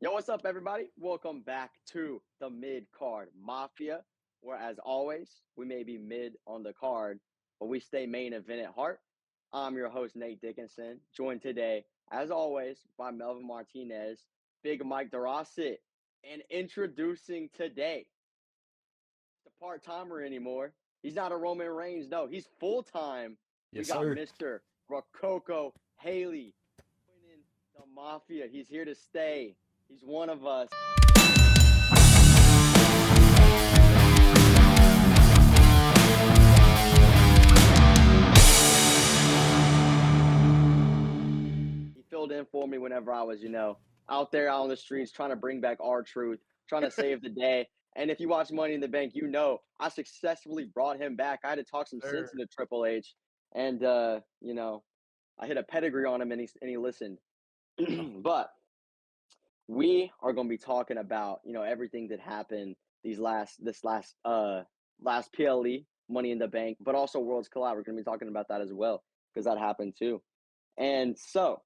Yo, what's up, everybody? Welcome back to the Mid Card Mafia, where, as always, we may be mid on the card, but we stay main event at heart. I'm your host, Nate Dickinson, joined today, as always, by Melvin Martinez, Big Mike DeRossit, and introducing today, the part timer anymore. He's not a Roman Reigns, no, he's full time. We Yes, got sir. Mr. Rococo Haley joining the Mafia. He's here to stay. He's one of us. He filled in for me whenever I was, out there out on the streets trying to bring back our truth, trying to save the day. And if you watch Money in the Bank, I successfully brought him back. I had to talk some sense Sir. into Triple H, and I hit a pedigree on him, and he listened. But we are going to be talking about everything that happened last PLE Money in the Bank, but also Worlds Collide. We're going to be talking about that as well because that happened too. And so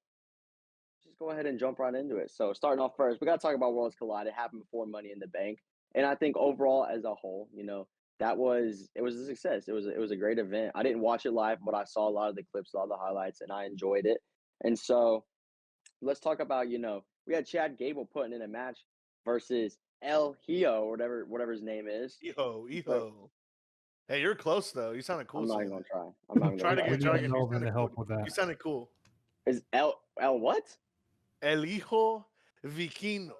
just go ahead and jump right into it. So starting off first, we got to talk about Worlds Collide. It happened before Money in the Bank, and I think overall as a whole, it was a success. It was a great event. I didn't watch it live, but I saw a lot of the clips, a lot of the highlights, and I enjoyed it. And so let's talk about we had Chad Gable putting in a match versus El Hio or whatever his name is. Eho. Hey, you're close though. You sounded cool. I'm not saying even gonna that. try. I'm not even Try gonna to try. get, try to need get. You Melvin sounded to cool. help with that. You sounded cool. Is El what? El hijo Vikino,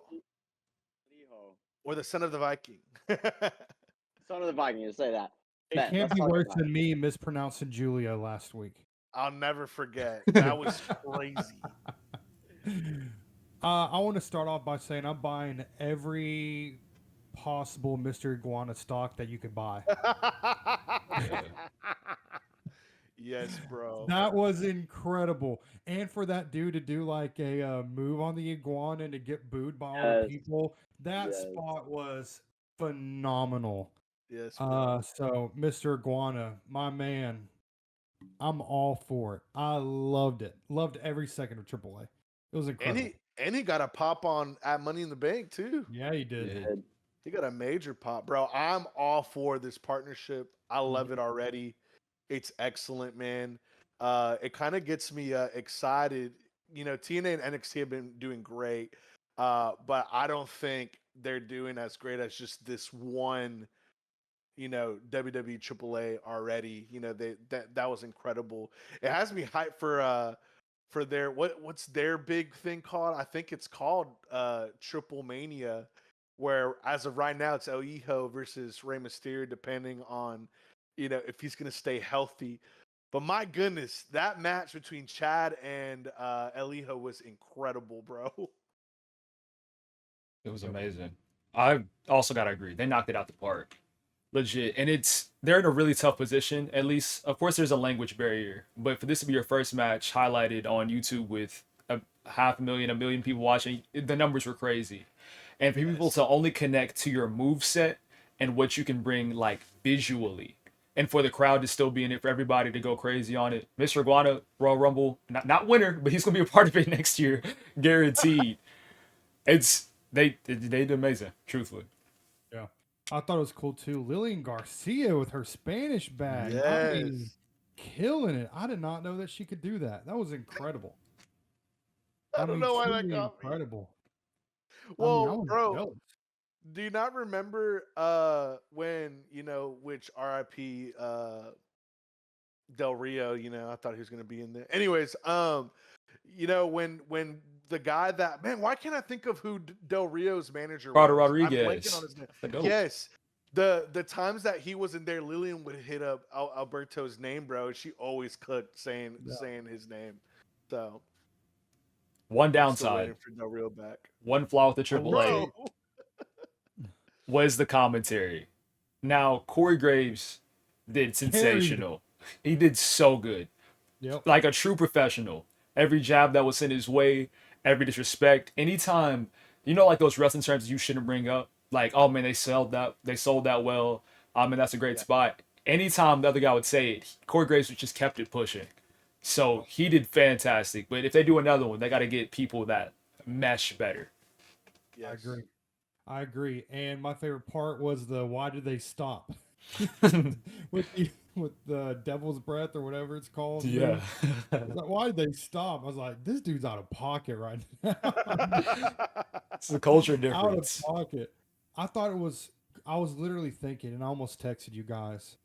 Hijo. or the son of the Viking. Son of the Vikings. Say that. It Bet. can't Let's be talk worse about it. than me mispronouncing Julia last week. I'll never forget. That was crazy. I want to start off by saying I'm buying every possible Mr. Iguana stock that you could buy. Yes, bro. That was incredible. And for that dude to do like a move on the iguana and to get booed by all the Yes. people, that Yes. spot was phenomenal. Yes, bro. So Mr. Iguana, my man, I'm all for it. I loved it. Loved every second of AAA. It was And incredible. he got a pop on at Money in the Bank too. Yeah, he did. Yeah. He got a major pop, bro. I'm all for this partnership. I love Mhm. it already. It's excellent, man. It kind of gets me excited. TNA and NXT have been doing great, but I don't think they're doing as great as just this one. WWE AAA already. That was incredible. It has me hyped for their what's their big thing called? I think it's called Triple Mania, where as of right now it's El Hijo versus Rey Mysterio, depending on if he's gonna stay healthy. But my goodness, that match between Chad and El Hijo was incredible, bro. It was amazing. I also gotta agree. They knocked it out the park. Legit. And they're in a really tough position. At least of course there's a language barrier. But for this to be your first match highlighted on YouTube with a 500,000, 1 million people watching, the numbers were crazy. And for people to only connect to your move set and what you can bring like visually. And for the crowd to still be in it, for everybody to go crazy on it. Mr. Iguana, Royal Rumble, not winner, but he's gonna be a part of it next year, guaranteed. They did amazing, truthfully. Yeah. I thought it was cool too. Lillian Garcia with her Spanish bag. I mean, Yes. killing it. I did not know that she could do that. That was incredible. I don't know why that truly got me. incredible. I Well, was bro, jealous. do you not remember when which RIP Del Rio, I thought he was gonna be in there. Anyways, when the guy that man, why can't I think of who Del Rio's manager Prado was? I'm Rodriguez. blanking on his name. The GOAT. Yes. The times that he was in there, Lillian would hit up Alberto's name, bro. She always cooked saying his name. So One I'm still downside, waiting for Del Rio back. one flaw with the AAA Bro. was the commentary. Now, Corey Graves did sensational. He did so good. Yep. Like a true professional. Every jab that was sent his way, every disrespect. Anytime, like those wrestling terms you shouldn't bring up. Like, oh man, they sold that well. I mean, that's a great spot. Anytime the other guy would say it, Corey Graves just kept it pushing. So he did fantastic. But if they do another one, they got to get people that mesh better. I Yes. agree. I agree. And my favorite part was the why did they stop? With the devil's breath or whatever it's called. Yeah. Move. I was like, why did they stop? I was like, this dude's out of pocket right now. It's the culture Out of difference. pocket. I thought it was. I was literally thinking, and I almost texted you guys.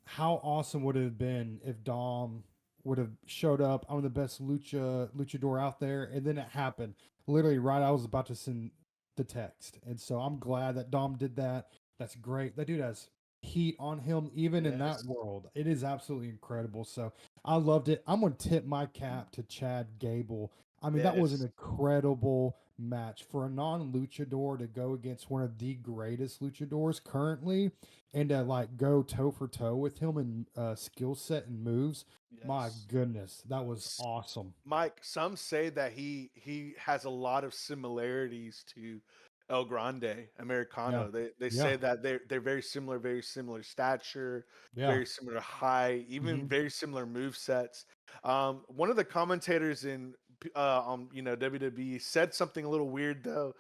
How awesome would it have been if Dom would have showed up? I'm the best luchador out there, and then it happened. Literally, right, I was about to send the text, and so I'm glad that Dom did that. That's great. That dude has heat on him, even in that Yes. world. It is absolutely incredible. So I loved it. I'm gonna tip my cap to Chad Gable. I mean, that was an Yes. incredible match for a non-luchador to go against one of the greatest luchadors currently and to like go toe for toe with him in skill set and moves. My Yes. goodness, that was S- awesome. Mike, some say that he has a lot of similarities to El Grande Yeah, Americano. They yeah, say that they're very similar stature, yeah. very similar height, even Hmm. very similar move sets. One of the commentators in WWE said something a little weird though,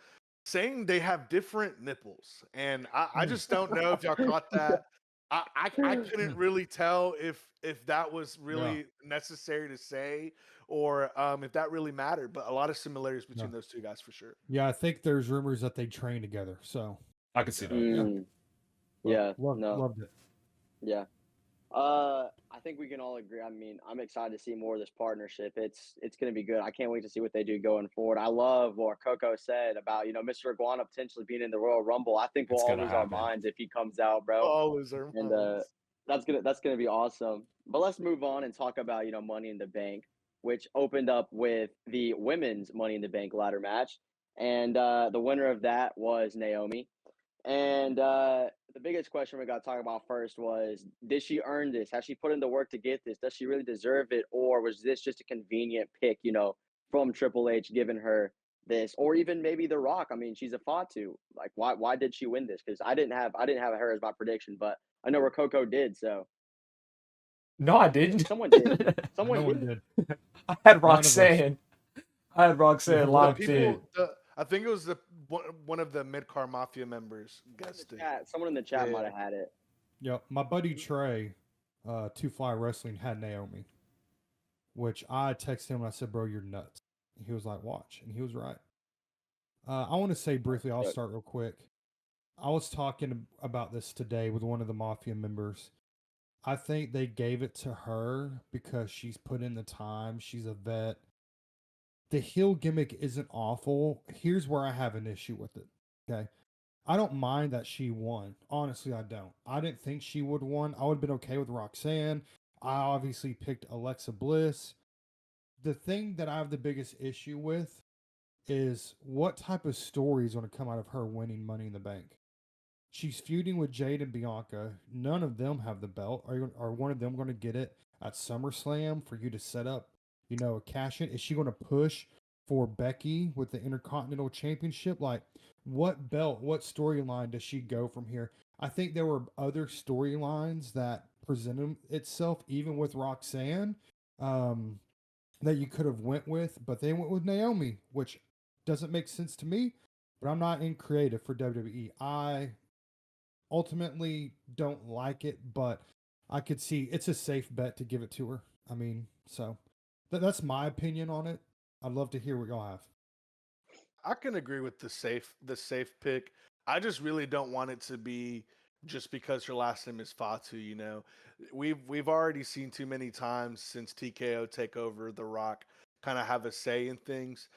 saying they have different nipples, and I just don't know if y'all caught that. I couldn't really tell if that was Yeah, really necessary to say or if that really mattered. But a lot of similarities yeah, between those two guys for sure. yeah. I think there's rumors that they train together. So I can see Yeah. that. yeah, Mm, but yeah, no, loved it. yeah. I think we can all agree. I mean, I'm excited to see more of this partnership. It's going to be good. I can't wait to see what they do going forward. I love what Coco said about Mr. Iguana potentially being in the Royal Rumble. I think we'll It's all gonna lose our happen. minds if he comes out, bro. All lose our And minds. that's gonna be awesome. But let's move on and talk about Money in the Bank, which opened up with the women's Money in the Bank ladder match, and the winner of that was Naomi. And the biggest question we got to talk about first was, did she earn this? Has she put in the work to get this? Does she really deserve it? Or was this just a convenient pick, from Triple H giving her this? Or even maybe The Rock. I mean, she's a Fatu. Like, why did she win this? Because I didn't have her as my prediction, but I know Rococo did, so No, I didn't. someone did. No Someone one did. did. I had None of us. Roxanne. I had Roxanne Yeah, The locked in. people, I think it was one of the mid car mafia members guessed it. Someone in the chat might Yeah. have had it. yeah. My buddy Trey, Two Fly Wrestling had Naomi, which I texted him and I said, "Bro, you're nuts." He was like, "Watch," and he was right. I want to say briefly. I'll So, start real quick. I was talking about this today with one of the mafia members. I think they gave it to her because she's put in the time. She's a vet. The heel gimmick isn't awful. Here's where I have an issue with it. Okay. I don't mind that she won. Honestly, I don't. I didn't think she would have won. I would have been okay with Roxanne. I obviously picked Alexa Bliss. The thing that I have the biggest issue with is what type of story is going to come out of her winning Money in the Bank. She's feuding with Jade and Bianca. None of them have the belt. Are one of them going to get it at SummerSlam for you to set up, a cash in? Is she going to push for Becky with the Intercontinental Championship? Like, what belt, what storyline does she go from here? I think there were other storylines that presented itself, even with Roxanne, um, that you could have went with, but they went with Naomi, which doesn't make sense to me. But I'm not in creative for WWE. I ultimately don't like it, but I could see it's a safe bet to give it to her. I mean, so that's my opinion on it. I'd love to hear what y'all have. I can agree with the safe pick. I just really don't want it to be just because her last name is Fatu. We've already seen too many times since TKO take over The Rock kind of have a say in things,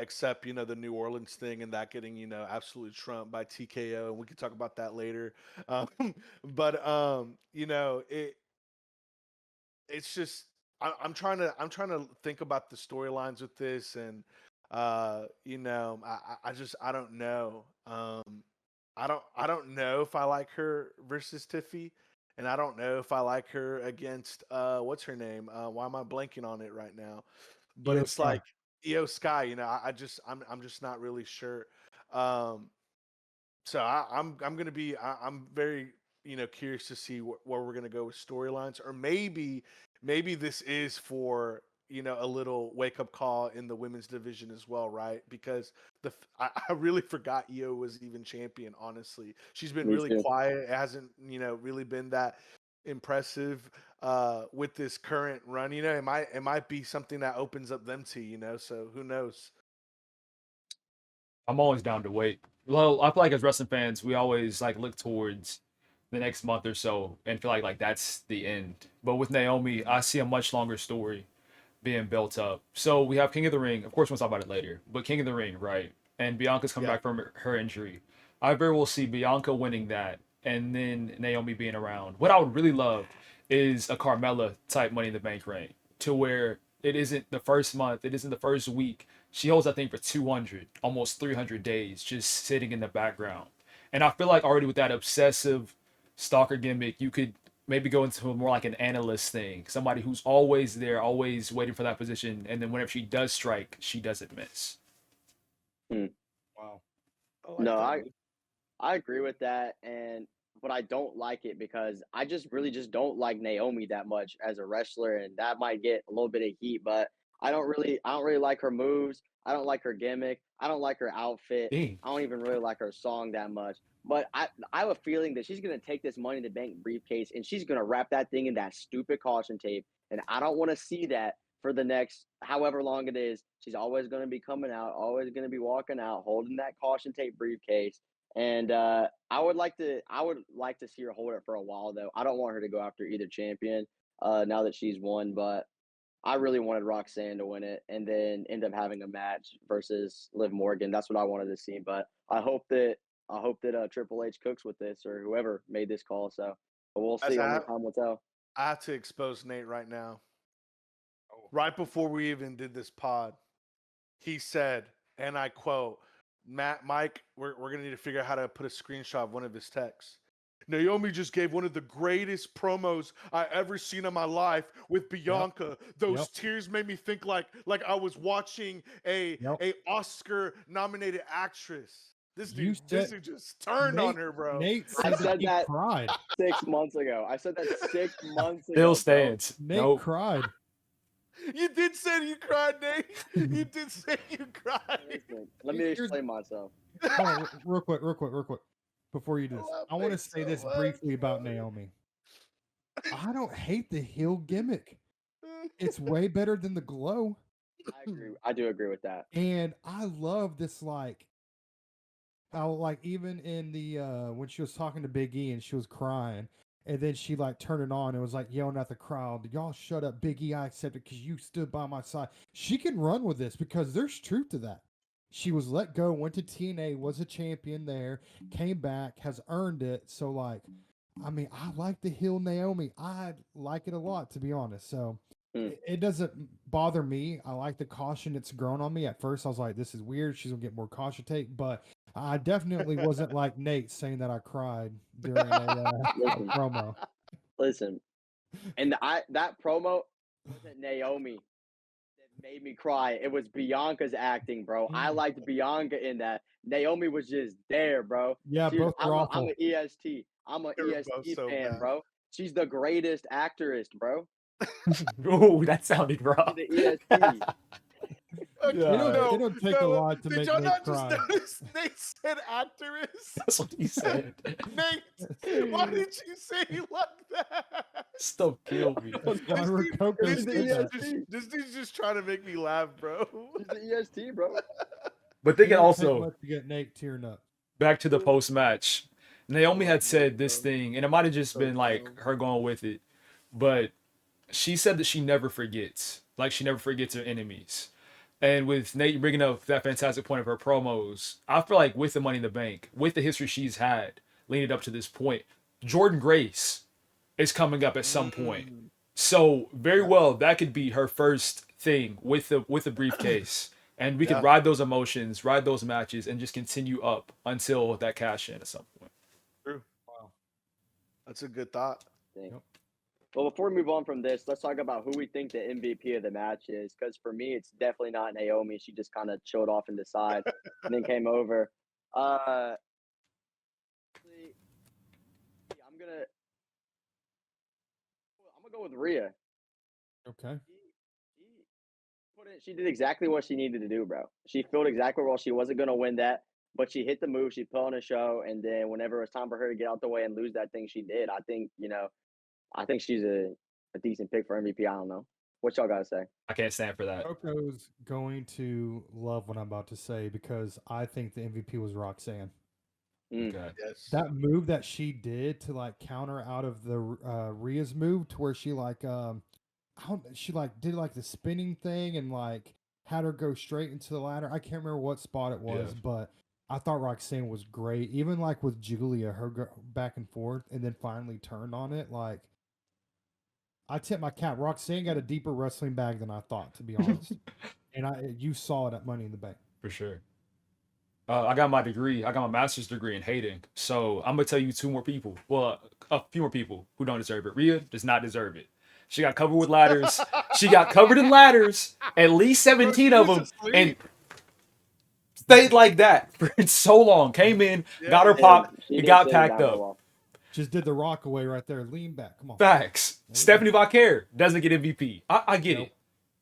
except the New Orleans thing and that getting absolutely trumped by TKO, and we can talk about that later. Um, but it's just I'm trying to think about the storylines with this, and I don't know. I don't know if I like her versus Tiffy, and I don't know if I like her against what's her name? Why am I blanking on it right now? But Io it's Sky. like Io Sky. I'm just not really sure. Um, so I'm gonna be I'm very curious to see where we're gonna go with storylines, or maybe this is for a little wake up call in the women's division as well, right? Because I really forgot Io was even champion. Honestly, she's been Me really too. quiet. It hasn't really been that impressive with this current run. It might be something that opens up them to So who knows? I'm always down to wait. Well, I feel like as wrestling fans, we always like look towards the next month or so and feel like that's the end. But with Naomi, I see a much longer story being built up. So we have King of the Ring. Of course, we'll talk about it later. But King of the Ring, right? And Bianca's coming Yeah. back from her injury. I very well see Bianca winning that, and then Naomi being around. What I would really love is a Carmella type Money in the Bank reign, to where it isn't the first month, it isn't the first week. She holds that thing for 200, almost 300 days, just sitting in the background. And I feel like already with that obsessive stalker gimmick, you could maybe go into a more like an analyst thing, somebody who's always there, always waiting for that position, and then whenever she does strike, she doesn't miss. Wow. I like No, that, I dude. I agree with that, but I don't like it because I just really just don't like Naomi that much as a wrestler, and that might get a little bit of heat. But I don't really like her moves. I don't like her gimmick. I don't like her outfit. Dang. I don't even really like her song that much. But I have a feeling that she's gonna take this Money in the Bank briefcase and she's gonna wrap that thing in that stupid caution tape, and I don't want to see that for the next however long it is. She's always gonna be coming out, always gonna be walking out, holding that caution tape briefcase. And I would like to see her hold it for a while though. I don't want her to go after either champion now that she's won, but I really wanted Roxanne to win it and then end up having a match versus Liv Morgan. That's what I wanted to see. But I hope that Triple H cooks with this or whoever made this call. So but we'll As see. Only time will tell. I have to expose Nate right now. Oh. Right before we even did this pod, he said, and I quote, Mike, we're gonna need to figure out how to put a screenshot of one of his texts. Naomi just gave one of the greatest promos I ever seen in my life with Bianca. Those Yep. tears made me think like I was watching a Oscar nominated actress. This You dude said just turned on her, bro. Nate I said that said he that cried. 6 months ago. I said that 6 months Still ago, bro. stands. Nate Nope. cried. You did say you cried, Nate. You did say you cried. Listen, let me explain myself. Hold on, real quick. Before you do this, love I want to Nate say so this much, briefly bro. about Naomi. I don't hate the heel gimmick. It's way better than the glow. I agree. I do agree with that. And I love this, like, how, like, even in the when she was talking to Big E and she was crying, and then she like turned it on and was like yelling at the crowd, "Y'all shut up, Big E! I accept it because you stood by my side." She can run with this because there's truth to that. She was let go, went to TNA, was a champion there, came back, has earned it. So, like, I mean, I like the heel Naomi. I like it a lot, to be honest. So Hmm. it doesn't bother me. I like the caution it's grown on me. At first, I was like, this is weird. She's gonna get more caution tape, but I definitely wasn't like Nate saying that I cried during a Listen, promo. listen, and that promo wasn't Naomi that made me cry. It was Bianca's acting, bro. I liked Bianca in that. Naomi was just there, bro. Yeah, both are I'm awful. an EST. I'm an They were both EST so fan, bad. bro. She's the greatest actress, bro. Ooh, that sounded She's rough. the EST. Okay, Yeah. It don't take a lot to did make y'all Nate not just cry. notice Nate said actress? That's what he said. Nate, why did you say it like that? Stop kill me. That's why Rococo She's said the that. EST. This dude's just trying to make me laugh, bro. She's the EST, bro. But It thinking don't take also much to get Nate tearing up. back to the post match, Naomi love had said Nate, this bro. thing, and it might have just So been like dumb. her going with it, but she said that she never forgets. Like she never forgets her enemies. And with Nate bringing up that fantastic point of her promos, I feel like with the Money in the Bank, with the history she's had leading up to this point, Jordan Grace is coming up at some point. Mm. So very Yeah. well that could be her first thing with the briefcase. And we Yeah. could ride those emotions, ride those matches, and just continue up until that cash in at some point. True. Wow. That's a good thought. Thing. Yep. Well, before we move on from this, let's talk about who we think the MVP of the match is. Because for me, it's definitely not Naomi. She just kind of chilled off and decided, and then came over. Actually, I'm gonna go with Rhea. Okay. She did exactly what she needed to do, bro. She filled exactly well. She wasn't gonna win that, but she hit the move. She put on a show, and then whenever it was time for her to get out the way and lose that thing, she did. I think she's a decent pick for MVP. I don't know what y'all gotta say. I can't stand for that. Coco's going to love what I'm about to say because I think the MVP was Roxanne. Mm. Okay. Yes. That move that she did to like counter out of the Rhea's move to where she like she like did like the spinning thing and like had her go straight into the ladder. I can't remember what spot it was, Yeah. but I thought Roxanne was great. Even like with Julia, her back and forth and then finally turned on it. Like I tip my cap. Roxanne got a deeper wrestling bag than I thought, to be honest. And you saw it at Money in the Bank. For sure. I got my degree. I got my master's degree in hating. So I'm gonna tell you two more people. Well, a few more people who don't deserve it. Rhea does not deserve it. She got covered with ladders. She got covered in ladders. At least 17 of them, and stayed like that for so long. Came in, got her pop, She and did got sit packed down for a up. while. Just did the rock away right there. Lean back. Come on. Facts. Stephanie Vaquer doesn't get MVP. I get Nope. it.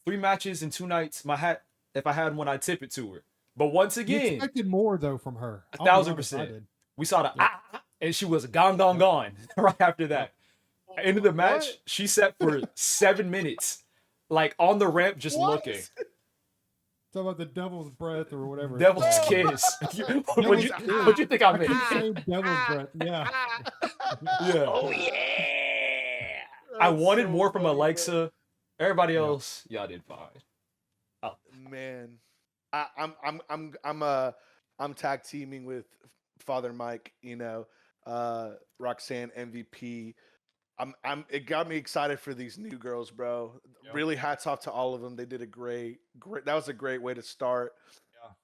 3 matches in 2 nights. My hat. If I had one, I'd tip it to her. But once You again, expected more though from her. I'll be honest, I 1,000%. did. We saw the Yep. and she was gone right after that. End of the match, What? she sat for 7 minutes, like on the ramp, just What? looking. Talk about the devil's breath or whatever. it's Devil's called. kiss. Devil's kiss. What you think I I meant? keep saying devil's breath. Yeah. Yeah. Oh yeah. I That's wanted so more from funny, bro. Alexa. Everybody Yeah. else, y'all did fine. Man, I'm tag teaming with Father Mike. Roxanne MVP. It got me excited for these new girls, bro. Yep. Really, hats off to all of them. They did a great. That was a great way to start.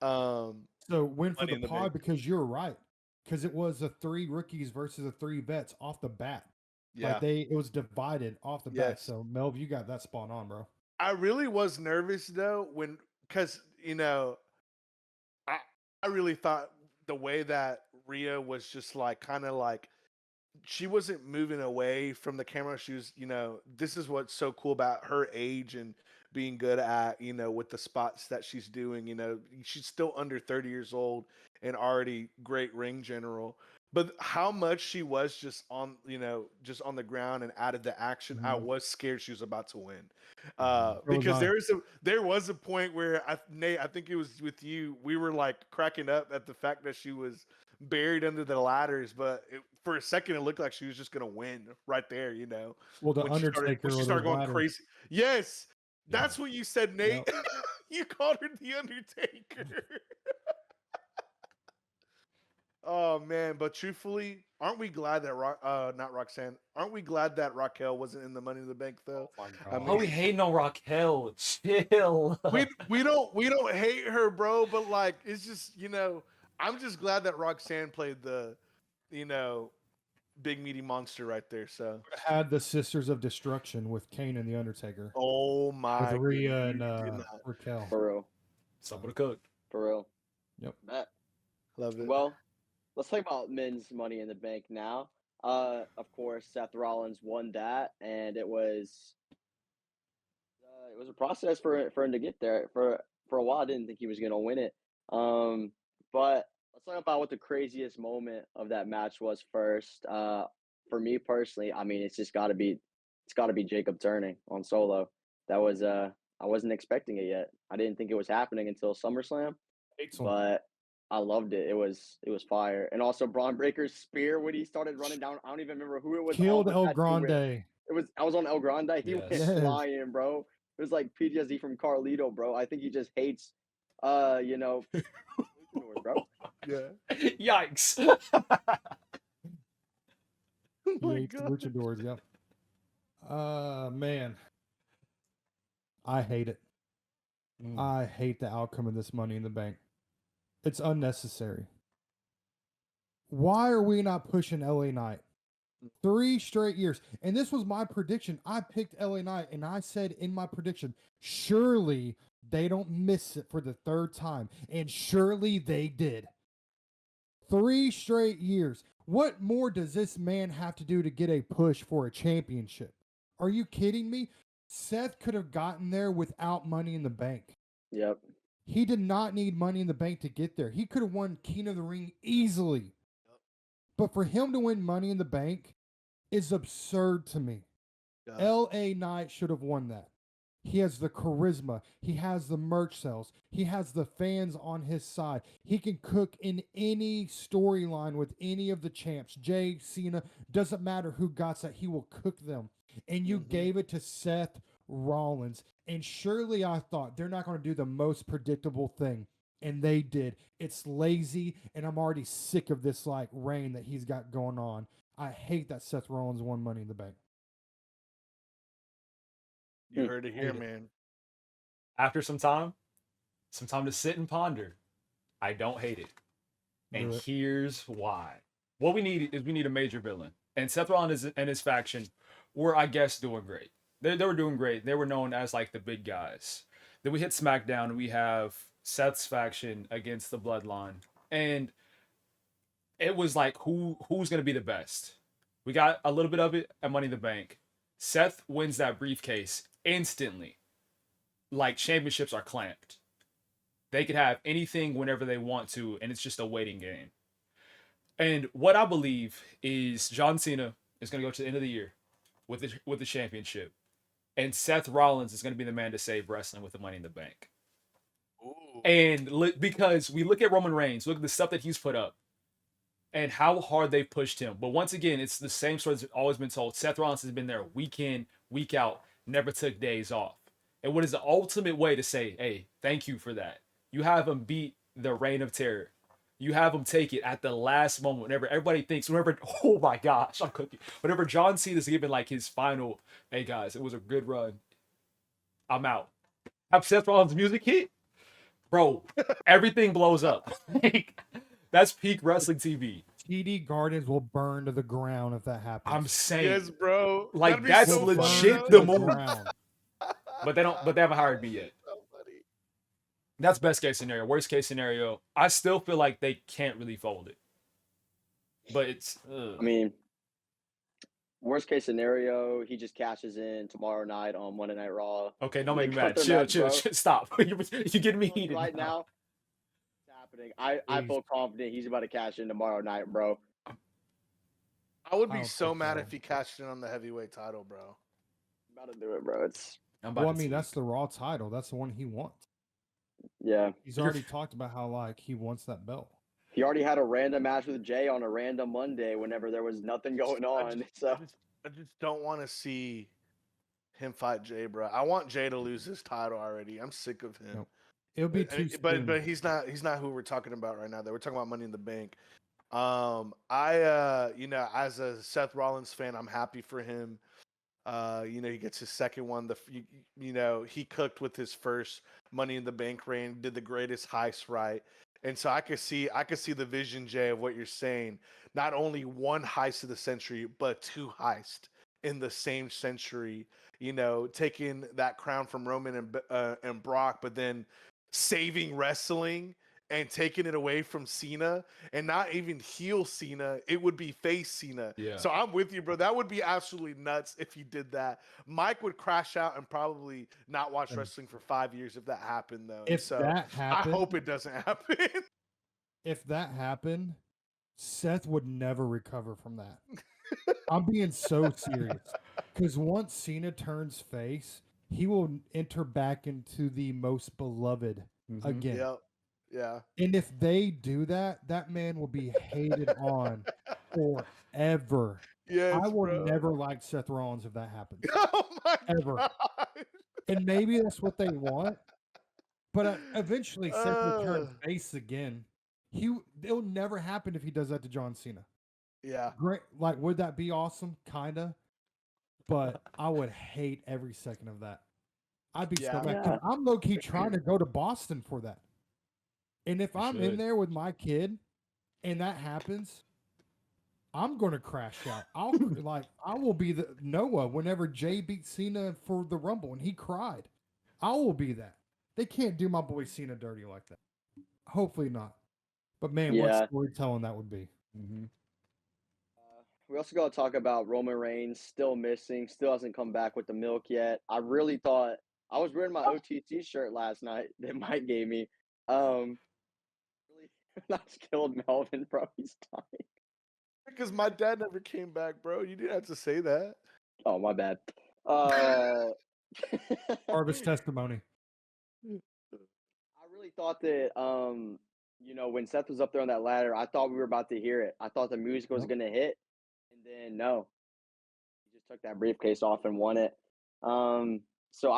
So win for Money the in the pod Bank. because you're right. Because it was the 3 rookies versus the 3 vets off the bat. Yeah, Like it was divided off the bat. Yes. So Melv, you got that spot on, bro. I really was nervous though because I I really thought the way that Rhea was just like kind of like she wasn't moving away from the camera. She was, this is what's so cool about her age and being good at, with the spots that she's doing. She's still under 30 years old and already great ring general. But how much she was just on, just on the ground and out of the action, I Mhm. was scared she was about to win. So was Because I. there was a point where Nate, I think it was with you, we were like cracking up at the fact that she was buried under the ladders, but for a second it looked like she was just gonna win right there. Well, the When she started Undertaker with going those ladders. crazy. Yes, Yeah. that's what you said, Nate. Yep. You called her the Undertaker. Oh man, but truthfully, aren't we glad that not Roxanne? Aren't we glad that Raquel wasn't in the Money in the Bank though? my I God. Oh, we hating on Raquel. Chill. we don't hate her, bro, but like it's just I'm just glad that Roxanne played the big meaty monster right there. So Had the Sisters of Destruction with Kane and the Undertaker. oh With my Rhea goodness, and you did not. Raquel. For real. Something to cook. For real. Yep. Bet. Love it. Well, let's talk about men's Money in the Bank now. Of course, Seth Rollins won that, and it was a process for him to get there. For a while, I didn't think he was gonna win it. But let's talk about what the craziest moment of that match was first. For me personally, I mean, it's got to be Jacob turning on Solo. That was I wasn't expecting it yet. I didn't think it was happening until SummerSlam, but I loved it. It was fire. And also Braun Breaker's spear when he started running down. I don't even remember who it was. Killed on the El tattoo with. Grande. I was on El Grande. He Yes. went Yes. flying, bro. It was like PTSD from Carlito, bro. I think he just hates luchadors, bro. Yeah. Yikes. Oh He my hates god. luchadors, yep. Man. I hate it. I hate the outcome of this Money in the Bank. It's unnecessary. Why are we not pushing LA Knight? 3 straight years. And this was my prediction. I picked LA Knight and I said in my prediction, surely they don't miss it for the 3rd time. And surely they did. 3 straight years. What more does this man have to do to get a push for a championship? Are you kidding me? Seth could have gotten there without Money in the Bank. Yep. He did not need Money in the Bank to get there. He could have won King of the Ring easily. But for him to win Money in the Bank is absurd to me. Yeah. LA Knight should have won that. He has the charisma. He has the merch sales. He has the fans on his side. He can cook in any storyline with any of the champs. Jay, Cena, doesn't matter who got that. He will cook them. And you gave it to Seth Rollins. And surely I thought they're not going to do the most predictable thing. And they did. It's lazy. And I'm already sick of this like reign that he's got going on. I hate that Seth Rollins won Money in the Bank. You heard it here, Hate it. man. After some time to sit and ponder, I don't hate it. And Do it. here's why. What we need is we need a major villain. And Seth Rollins and his faction were, I guess, doing great. They were doing great. They were known as like the big guys. Then we hit SmackDown and we have Seth's faction against the Bloodline. And it was like who's gonna be the best? We got a little bit of it at Money in the Bank. Seth wins that briefcase instantly. Like championships are clamped. They could have anything whenever they want to, and it's just a waiting game. And what I believe is John Cena is going to go to the end of the year with the championship, and Seth Rollins is going to be the man to save wrestling with the Money in the Bank. Ooh. And because we look at Roman Reigns, look at the stuff that he's put up, and how hard they pushed him. But once again, it's the same story that's always been told. Seth Rollins has been there week in, week out, never took days off. And what is the ultimate way to say, hey, thank you for that? You have him beat the Reign of Terror. You have him take it at the last moment whenever everybody thinks, oh my gosh, I'm cooking. Whenever John Cena's giving like his final, hey guys, it was a good run. I'm out. Have Seth Rollins' music hit? Bro, everything blows up. Like, that's peak wrestling TV. TD Gardens will burn to the ground if that happens. I'm saying, Yes, bro. like, That'd be that's so funny, legit though. the move. ground. But they haven't hired me yet. So funny. That's best case scenario. Worst case scenario, I still feel like they can't really fold it. But it's. I mean, worst case scenario, he just cashes in tomorrow night on Monday Night Raw. Okay, don't make me They cut mad. their Chill, match, chill, bro. chill. Stop. You're getting me heated Right now, it's happening. I Please. feel confident he's about to cash in tomorrow night, bro. I would I be don't so think mad so. if he cashed in on the heavyweight title, bro. About to do it, bro. It's I'm about Well, I to mean, tweak. that's the Raw title. That's the one he wants. yeah. He's already talked about how like he wants that belt. He already had a random match with Jay on a random Monday whenever there was nothing going on. So I just don't want to see him fight Jay, bro. I want Jay to lose his title already. I'm sick of him. Nope. It'll be too soon. But he's not who we're talking about right now. Though we're talking about Money in the Bank. You know, as a Seth Rollins fan, I'm happy for him. You know, he gets his second one. You know, he cooked with his first Money in the Bank reign, did the greatest heist right. And so I could see the vision, Jay, of what you're saying. Not only one heist of the century, but two heists in the same century. You know, taking that crown from Roman and Brock, but then saving wrestling and taking it away from Cena, and not even heel Cena, it would be face Cena. Yeah. So I'm with you, bro. That would be absolutely nuts if he did that. Mike would crash out and probably not watch wrestling for 5 years if that happened, though. If So that happened, I hope it doesn't happen. if that happened, Seth would never recover from that. I'm being so serious. Because once Cena turns face, he will enter back into the most beloved again. Yep. Yeah. And if they do that, that man will be hated on forever. Yes, I will bro. never like Seth Rollins if that happens. Oh my Ever. God. And maybe that's what they want. But eventually, Seth will turn face again. It'll never happen if he does that to John Cena. Yeah. Great, like, would that be awesome? Kinda. But I would hate every second of that. I'd be so Yeah. mad. 'Cause I'm low key trying to go to Boston for that. And if You I'm in should. there with my kid, and that happens, I'm gonna crash out. I will be the Noah whenever Jay beat Cena for the Rumble and he cried. I will be that. They can't do my boy Cena dirty like that. Hopefully not. But man, Yeah. what storytelling that would be. we also got to talk about Roman Reigns still missing, still hasn't come back with the milk yet. I really thought I was wearing my OTC shirt last night that Mike gave me. Really not killed Melvin, bro. He's dying. Because my dad never came back, bro. You didn't have to say that. Oh, my bad. Uh, Harvest testimony. I really thought that when Seth was up there on that ladder, I thought we were about to hear it. I thought the music was Nope. gonna hit, and then no, he just took that briefcase off and won it. So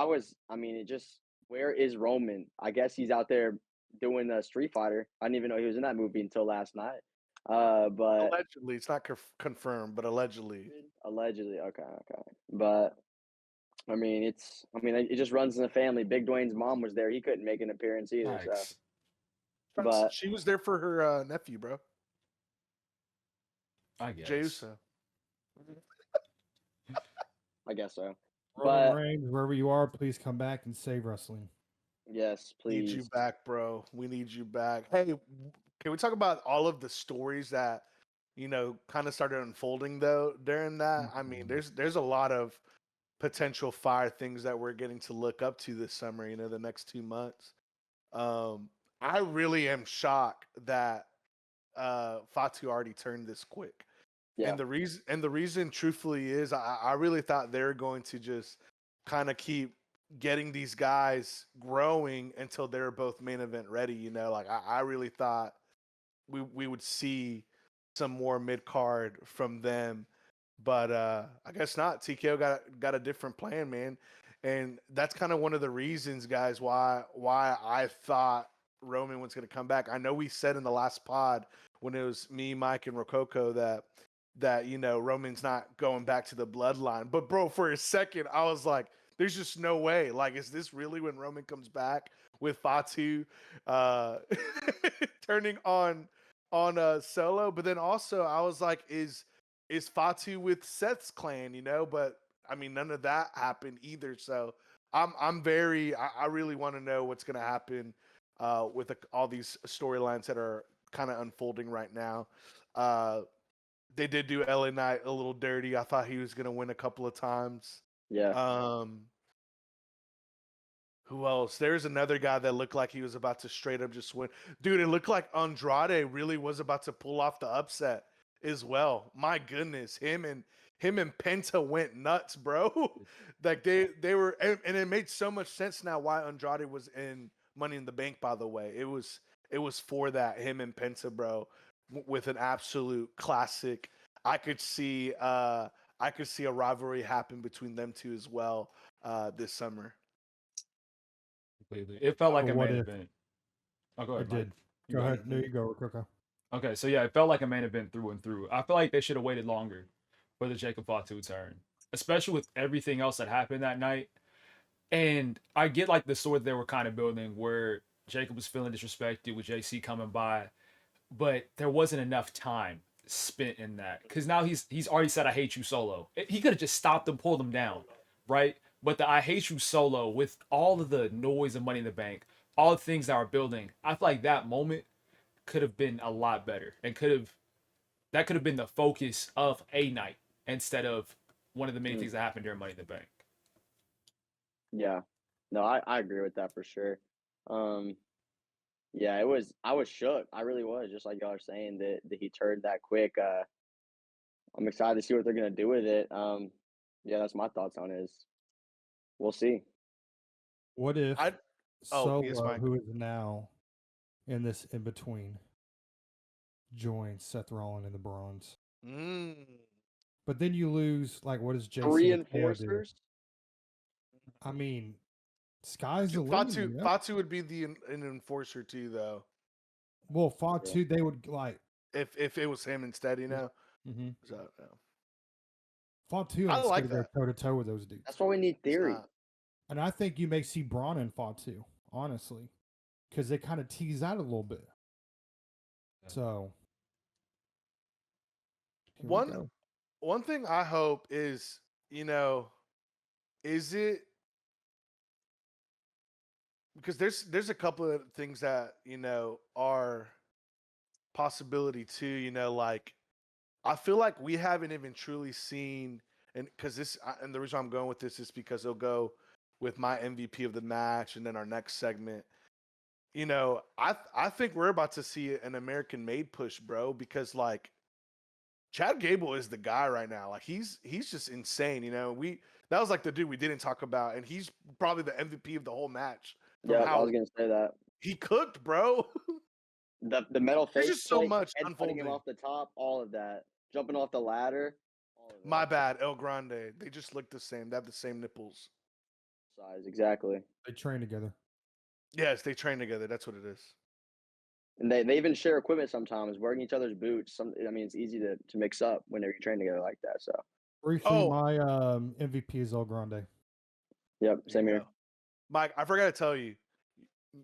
where is Roman? I guess he's out there doing a Street Fighter. I didn't even know he was in that movie until last night. But Allegedly, it's not confirmed, but allegedly. allegedly, okay. But it just runs in the family. Big Dwayne's mom was there. He couldn't make an appearance either. So, Nice. but She was there for her nephew, bro. I guess. Jey Uso. I guess so. Roman But Reigns, wherever you are, please come back and save wrestling. yes, Need you please. back, bro. We need you back. Hey, can we talk about all of the stories that kind of started unfolding though during that? I mean, there's a lot of potential fire things that we're getting to look up to this summer. The next 2 months. I really am shocked that Fatu already turned this quick. Yeah. And the reason truthfully is I really thought they're going to just kind of keep getting these guys growing until they're both main event ready. Like I really thought we would see some more mid card from them. But I guess not. TKO got a different plan, man. And that's kind of one of the reasons, guys, why I thought Roman was going to come back. I know we said in the last pod when it was me, Mike, and Rococo that Roman's not going back to the bloodline. But bro, for a second, I was like, there's just no way. Like, is this really when Roman comes back with Fatu turning on Solo? But then also I was like, is Fatu with Seth's clan? But I mean, none of that happened either. So I really want to know what's going to happen with all these storylines that are kind of unfolding right now. They did do LA Knight a little dirty. I thought he was going to win a couple of times. Yeah. Who else? There's another guy that looked like he was about to straight up just win. Dude, it looked like Andrade really was about to pull off the upset as well. My goodness, him and Penta went nuts, bro. Like they were, and it made so much sense now why Andrade was in Money in the Bank. By the way, it was for that, him and Penta, bro, with an absolute classic. I could see a rivalry happen between them two as well this summer. Completely. It felt like a what main if? event. Oh, go ahead, It Mike. did. Go ahead. There you go, Coco. Okay, so yeah, it felt like a main event through and through. I feel like they should have waited longer for the Jacob Fatu turn, especially with everything else that happened that night. And I get like the story they were kind of building where Jacob was feeling disrespected with JC coming by, but there wasn't enough time spent in that because now he's already said I hate you solo. He could have just stopped and pulled him down, right? But the I hate you solo with all of the noise of Money in the Bank, all the things that are building, I feel like that moment could have been a lot better and could have been the focus of a night instead of one of the many things that happened during Money in the Bank. Yeah. No, I agree with that for sure. Yeah, I was shook. I really was, just like y'all are saying that he turned that quick. I'm excited to see what they're gonna do with it. Yeah, that's my thoughts on it. We'll see. What if Yes, Solo, Mike. who is now in this in between, joins Seth Rollins in the Bronze? But then you lose, like, what does JC Three and Cora do? enforcers. I mean, sky's the limit. You know? Fatu would be an enforcer too, though. Well, Fatu, they would like if it was him instead, Mm-hmm. So Fatu I ain't like scared to go toe to toe with those dudes. That's why we need Theory. And I think you may see Braun and Fatu, honestly, because they kind of tease out a little bit. So one thing I hope is, is it because there's a couple of things that are possibility too. Like I feel like we haven't even truly seen, and because and the reason I'm going with this is because it'll go with my MVP of the match, and then our next segment. You know, I think we're about to see an American made push, bro, because like Chad Gable is the guy right now. Like he's just insane. You know, that was like the dude we didn't talk about, and he's probably the MVP of the whole match from Yep, I how was gonna say that. he cooked, bro. The metal There's face just so plate, much head putting him unfolding. off the top, all of that, jumping off the ladder, all of My that. bad, El Grande. They just look the same. They have the same nipples. Size exactly. They train together. Yes, they train together. That's what it is. And they even share equipment sometimes, wearing each other's boots. I mean, it's easy to mix up whenever you train together like that. So, Briefly, Oh, my MVP is El Grande. yep, there same you here. go. Mike, I forgot to tell you.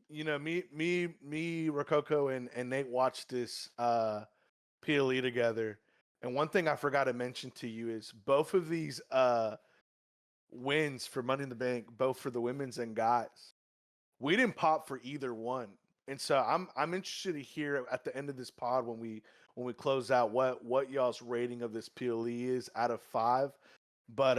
You know, me, Rococo, and Nate watched this PLE together. And one thing I forgot to mention to you is both of these wins for Money in the Bank, both for the women's and guys, we didn't pop for either one. And so I'm interested to hear at the end of this pod when we close out what y'all's rating of this PLE is out of 5. But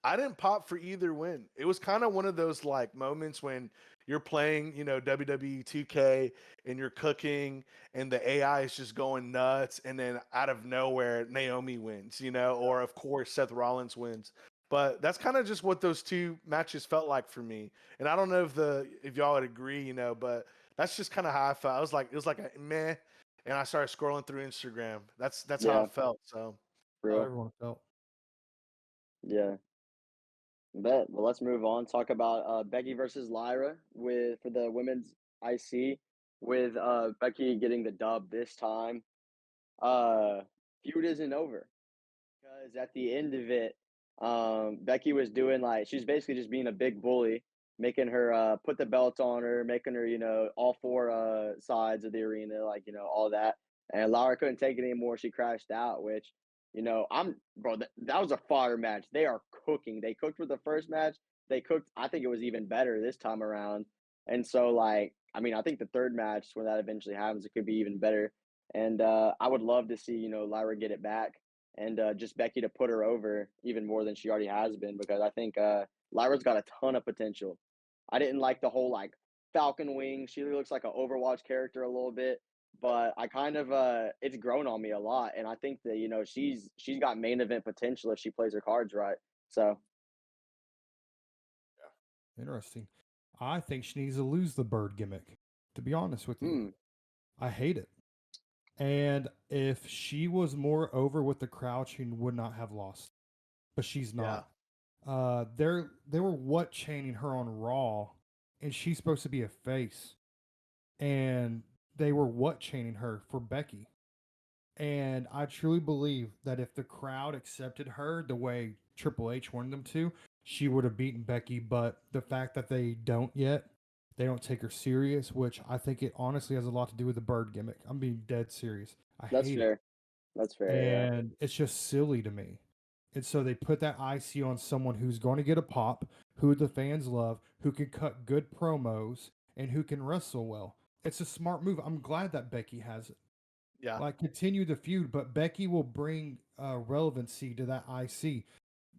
I didn't pop for either win. It was kind of one of those like moments when you're playing, you know, WWE 2K and you're cooking and the AI is just going nuts, and then out of nowhere Naomi wins, you know, or of course Seth Rollins wins. But that's kind of just what those two matches felt like for me. And I don't know if y'all would agree, you know, but that's just kind of how I felt. I was like, it was like a meh, and I started scrolling through Instagram. That's how Yeah, I felt. So for How real. everyone felt. Yeah. Bet. Well, let's move on. Talk about Becky versus Lyra for the women's IC, with Becky getting the dub this time. Uh, Feud isn't over, because at the end of it, Becky was doing like, she's basically just being a big bully, making her put the belt on her, making her, all four sides of the arena, like, all that. And Lara couldn't take it anymore. She crashed out, which, that was a fire match. They are cooking. They cooked for the first match. They cooked, I think it was even better this time around. And so, like, I mean, I think the third match, when that eventually happens, it could be even better. And I would love to see, Lyra get it back, and just Becky to put her over even more than she already has been, because I think Lyra's got a ton of potential. I didn't like the whole like Falcon Wing. She looks like an Overwatch character a little bit, but I kind of it's grown on me a lot, and I think that she's got main event potential if she plays her cards right. So Interesting. I think she needs to lose the bird gimmick. To be honest with you, I hate it. And if she was more over with the crowd, she would not have lost. But she's yeah, not. They were what chaining her on Raw, and she's supposed to be a face, and they were what chaining her for Becky. And I truly believe that if the crowd accepted her the way Triple H wanted them to, she would have beaten Becky. But the fact that they don't yet, they don't take her serious, which I think it honestly has a lot to do with the bird gimmick. I'm being dead serious. I that's hate it. fair. That's fair. Yeah. And it's just silly to me. And so they put that IC on someone who's going to get a pop, who the fans love, who can cut good promos, and who can wrestle well. It's a smart move. I'm glad that Becky has it. yeah. Like, continue the feud, but Becky will bring relevancy to that IC.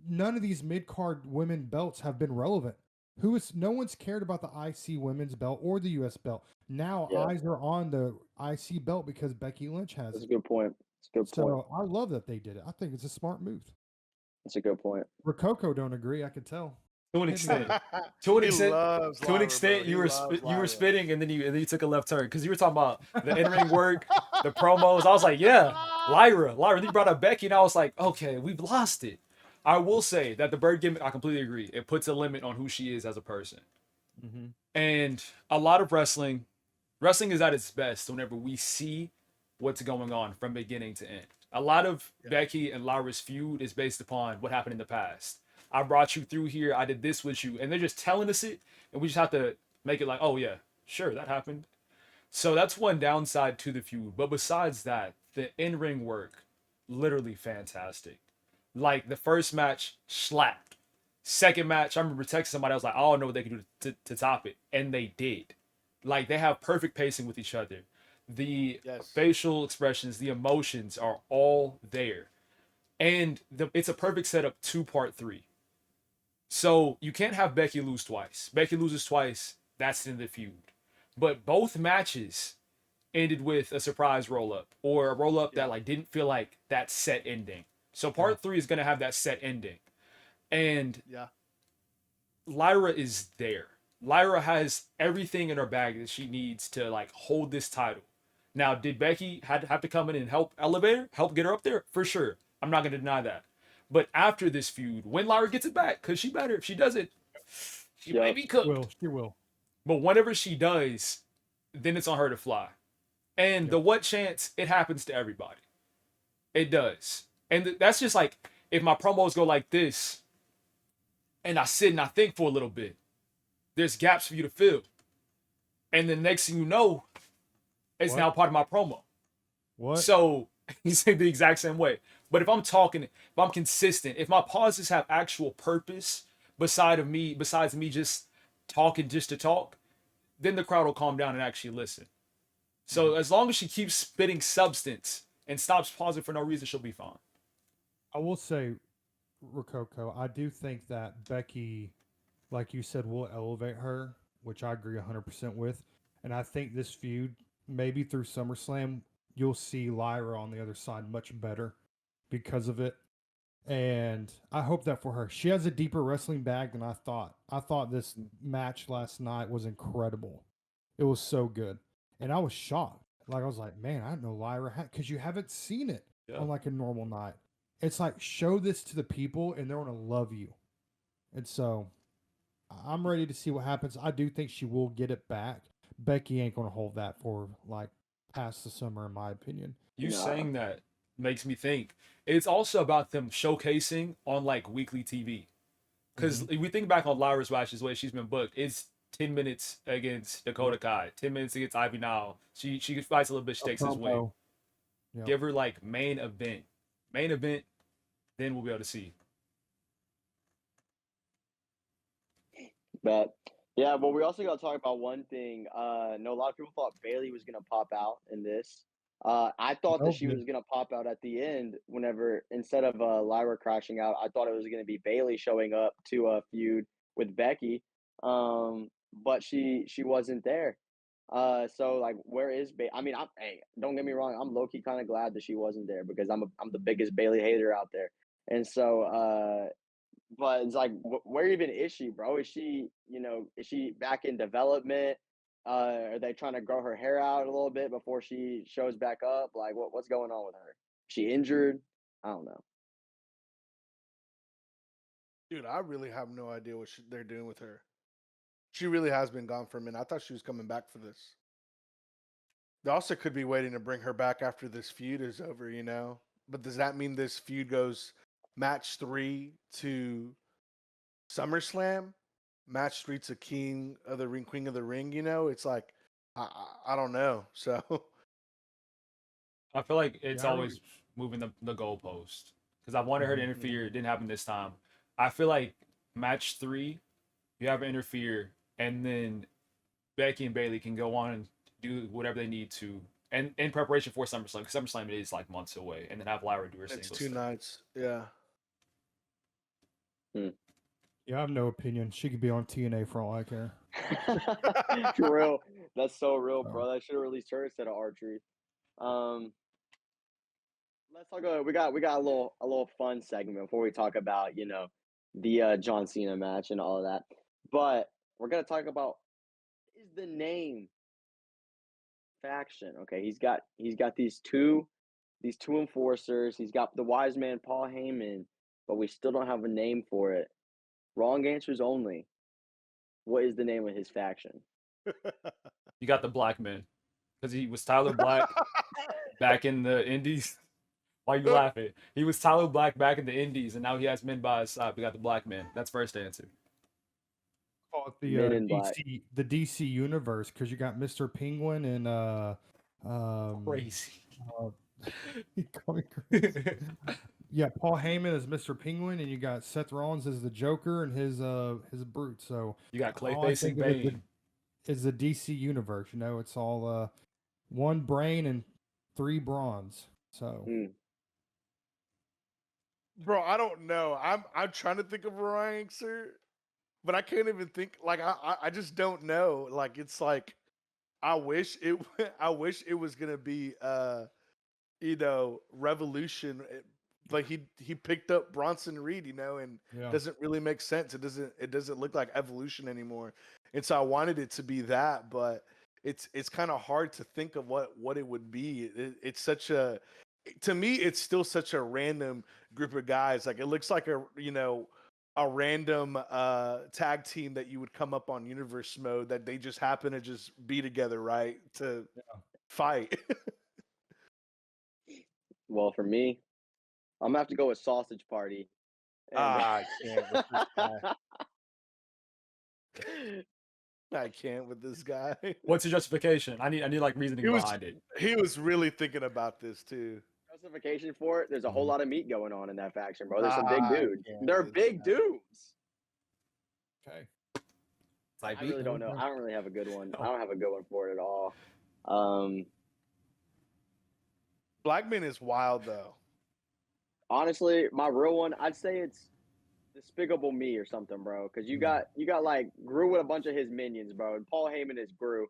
None of these mid card women belts have been relevant. No one's cared about the IC women's belt or the US belt. Now Yeah. eyes are on the IC belt because Becky Lynch has That's a it. good point. It's a good point. So I love that they did it. I think it's a smart move. That's a good point. Rococo don't agree. I can tell. To an Hit me with extent. it. To an He extent, loves to an Lyra, extent, bro. you He were loves you were Lyra. spitting, and then you took a left turn because you were talking about the in ring work, the promos. I was like, yeah, Lyra. Then you brought up Becky, and I was like, okay, we've lost it. I will say that the bird gimmick, I completely agree. It puts a limit on who she is as a person, Mm-hmm. and a lot of wrestling is at its best whenever we see what's going on from beginning to end. A lot of Becky and Lyra's feud is based upon what happened in the past. I brought you through here. I did this with you, and they're just telling us it, and we just have to make it like, oh yeah, sure, that happened. So that's one downside to the feud. But besides that, the in-ring work, literally fantastic. Like the first match, slapped. Second match, I remember texting somebody. I was like, I don't know what they can do to top it, and they did. Like they have perfect pacing with each other. The facial expressions, the emotions are all there, and it's a perfect setup to part 3. So you can't have Becky lose twice. Becky loses twice, that's in the feud. But both matches ended with a surprise roll up or a roll up Yeah. that like didn't feel like that set ending. So Yeah. part 3 is gonna have that set ending. And Yeah. Lyra is there. Lyra has everything in her bag that she needs to like hold this title. Now, did Becky have to come in and help elevate her, help get her up there? For sure. I'm not gonna deny that. But after this feud, when Lyra gets it back, because she better, if she does it, she might Yep. be cooked. She will. But whenever she does, then it's on her to fly. And Yep. the what chance, it happens to everybody. It does. And that's just like if my promos go like this and I sit and I think for a little bit, there's gaps for you to fill. And the next thing you know, it's What? now part of my promo. What? So you say the exact same way. But if I'm talking, if I'm consistent, if my pauses have actual purpose besides me just talking just to talk, then the crowd will calm down and actually listen. So as long as she keeps spitting substance and stops pausing for no reason, she'll be fine. I will say, Rococo, I do think that Becky, like you said, will elevate her, which I agree 100% with. And I think this feud, maybe through SummerSlam, you'll see Lyra on the other side much better because of it. And I hope that for her. She has a deeper wrestling bag than I thought. I thought this match last night was incredible. It was so good. And I was shocked. Like, I was like, man, I didn't know Lyra had, because you haven't seen it on like a normal night. It's like, show this to the people and they're going to love you. And so I'm ready to see what happens. I do think she will get it back. Becky ain't going to hold that for like past the summer, in my opinion. You Nah. saying that makes me think it's also about them showcasing on like weekly TV. Because if we think back on Lyra's matches, the way she's been booked, it's 10 minutes against Dakota Kai, 10 minutes against Ivy Nile. She fights a little bit, she takes his win. Yep. Give her like main event, then we'll be able to see. But yeah, but we also got to talk about one thing. No, a lot of people thought Bailey was gonna pop out in this. I thought that she was gonna pop out at the end whenever instead of Lyra crashing out. I thought it was gonna be Bailey showing up to a feud with Becky. But she wasn't there. So like, where is Bailey? I mean, hey, don't get me wrong. I'm low key kind of glad that she wasn't there because I'm the biggest Bailey hater out there. And so but it's like, where even is she, bro? Is she, is she back in development? Are they trying to grow her hair out a little bit before she shows back up? Like, what's going on with her? She injured? I don't know. Dude, I really have no idea what they're doing with her. She really has been gone for a minute. I thought she was coming back for this. They also could be waiting to bring her back after this feud is over, you know? But does that mean this feud goes match 3 to SummerSlam? Match 3 to King of the Ring, Queen of the Ring, you know? It's like, I don't know. So I feel like it's Yeah, I always moving the goalpost. Because I wanted her to Mhm. interfere. It didn't happen this time. I feel like match 3, you have her interfere, and then Becky and Bailey can go on and do whatever they need to, and in preparation for SummerSlam. Because SummerSlam is like months away, and then have Lyra do her it's singles 2 thing. nights. Yeah. Yeah, I have no opinion. She could be on TNA for all I care. For real. That's so real, Oh. bro. That should have released her instead of archery. Let's talk about we got a little fun segment before we talk about, the John Cena match and all of that. But we're gonna talk about is the name faction. Okay, he's got these two enforcers. He's got the wise man Paul Heyman, but we still don't have a name for it. Wrong answers only. What is the name of his faction? You got the Black Men, because he was Tyler Black back in the Indies. Why you laughing? He was Tyler Black back in the Indies, and now he has men by his side. We got the Black Men. That's first answer. Call it Men in Black. the DC universe, because you got Mr. Penguin and Crazy. he called me crazy. Yeah, Paul Heyman is Mr. Penguin, and you got Seth Rollins as the Joker and his brute. So You got all I Clayface and think of is Bane. is the DC universe. You know, it's all one brain and 3 bronze. So Bro, I don't know. I'm trying to think of a wrong answer, but I can't even think. Like I just don't know. Like it's like I wish it I wish it was gonna be Revolution, but he picked up Bronson Reed, and Yeah. doesn't really make sense. It doesn't look like Evolution anymore, and so I wanted it to be that, but it's kind of hard to think of what it would be. It's such a to me, it's still such a random group of guys. Like it looks like a random tag team that you would come up on universe mode that they just happen to just be together, right? To fight. Well, for me, I'm gonna have to go with Sausage Party. And I can't with this guy. I can't with this guy. What's your justification? I need like reasoning behind it. He was really thinking about this too. justification for it, there's a whole Mhm. lot of meat going on in that faction, bro. There's some big I dudes. can't They're with big that. dudes. Okay. I really don't know. I don't really have a good one. Oh. I don't have a good one for it at all. Um, Blackman is wild though. honestly, my real one, I'd say it's Despicable Me or something, bro. Because you got like Gru with a bunch of his minions, bro. And Paul Heyman is Gru,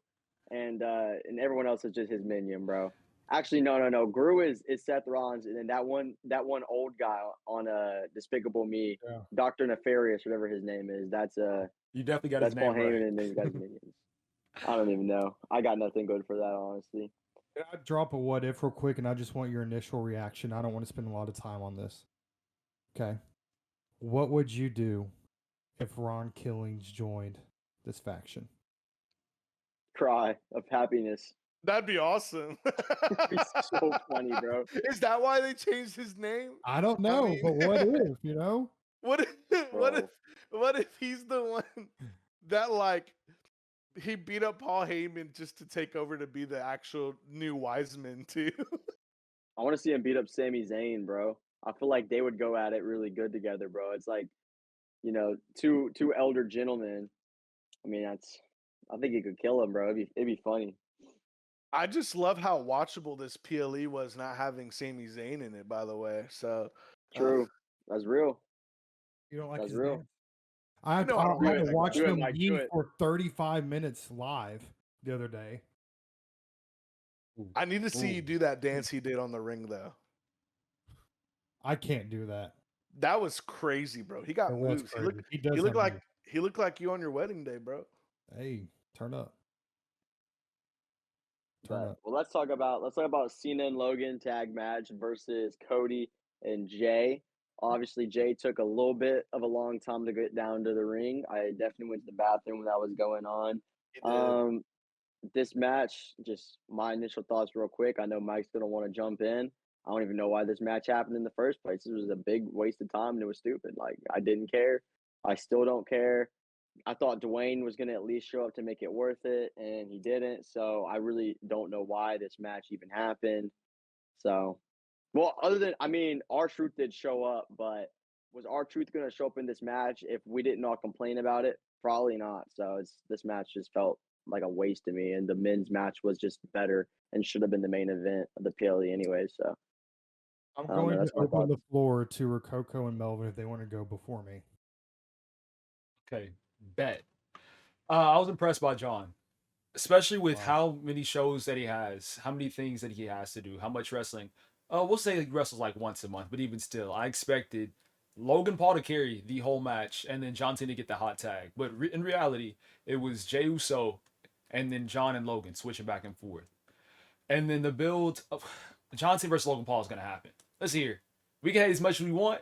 and everyone else is just his minion, bro. Actually, no. Gru is Seth Rollins, and then that one old guy on Despicable Me, Yeah. Doctor Nefarious, whatever his name is. That's You definitely got that's his Paul name Heyman right. and these guys minions. I don't even know. I got nothing good for that, honestly. Can I drop a what if real quick, and I just want your initial reaction. I don't want to spend a lot of time on this. Okay. What would you do if Ron Killings joined this faction? Cry of happiness. That'd be awesome. It's so funny, bro. Is that why they changed his name? I don't know, mean- but what if, you know? What Bro. if he's the one that like he beat up Paul Heyman just to take over to be the actual new Wiseman too? I want to see him beat up Sami Zayn, bro. I feel like they would go at it really good together, bro. It's like, two elder gentlemen. I mean, I think he could kill him, bro. It'd be funny. I just love how watchable this PLE was not having Sami Zayn in it, by the way. So True. That's real. You don't like That's his real. dance? I know I don't had like to that watch guy. Do it, him Mike, do yeet it. for 35 minutes live the other day. I need to see you Ooh. do that dance he did on the ring, though. I can't do that. That was crazy, bro. He got It was moves. crazy. He does He looked have like moves. he looked like you on your wedding day, bro. Hey, turn up. Well, let's talk about Cena and Logan tag match versus Cody and Jay. Obviously, Jay took a little bit of a long time to get down to the ring. I definitely went to the bathroom when that was going on. This match, just my initial thoughts real quick. I know Mike's gonna want to jump in. I don't even know why this match happened in the first place. It was a big waste of time and it was stupid. Like I didn't care. I still don't care. I thought Dwayne was gonna at least show up to make it worth it, and he didn't. So I really don't know why this match even happened. So, well, other than R-Truth did show up, but was R-Truth gonna show up in this match if we didn't all complain about it? Probably not. So this match just felt like a waste to me, and the men's match was just better and should have been the main event of the PLE anyway. So I'm I don't know, going to that's my open the thoughts. floor to Rococo and Melvin if they want to go before me. Okay, bet. I was impressed by John, especially with Wow. how many shows that he has, how many things that he has to do, how much wrestling. We'll say he wrestles like once a month, but even still, I expected Logan Paul to carry the whole match and then John Cena to get the hot tag. But in reality, it was Jey Uso and then John and Logan switching back and forth. And then the build of John Cena versus Logan Paul is going to happen. Let's hear. We can hate as much as we want.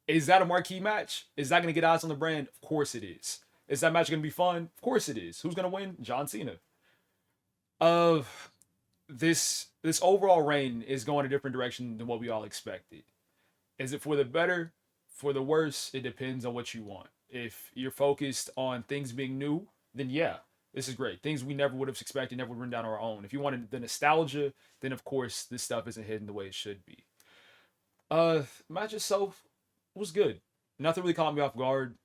Is that a marquee match? Is that going to get eyes on the brand? Of course it is. Is that match going to be fun? Of course it is. Who's going to win? John Cena. This overall reign is going a different direction than what we all expected. Is it for the better? For the worse? It depends on what you want. If you're focused on things being new, then yeah, this is great. Things we never would have expected, never would have written down on our own. If you wanted the nostalgia, then of course this stuff isn't hidden the way it should be. Match itself was good. Nothing really caught me off guard.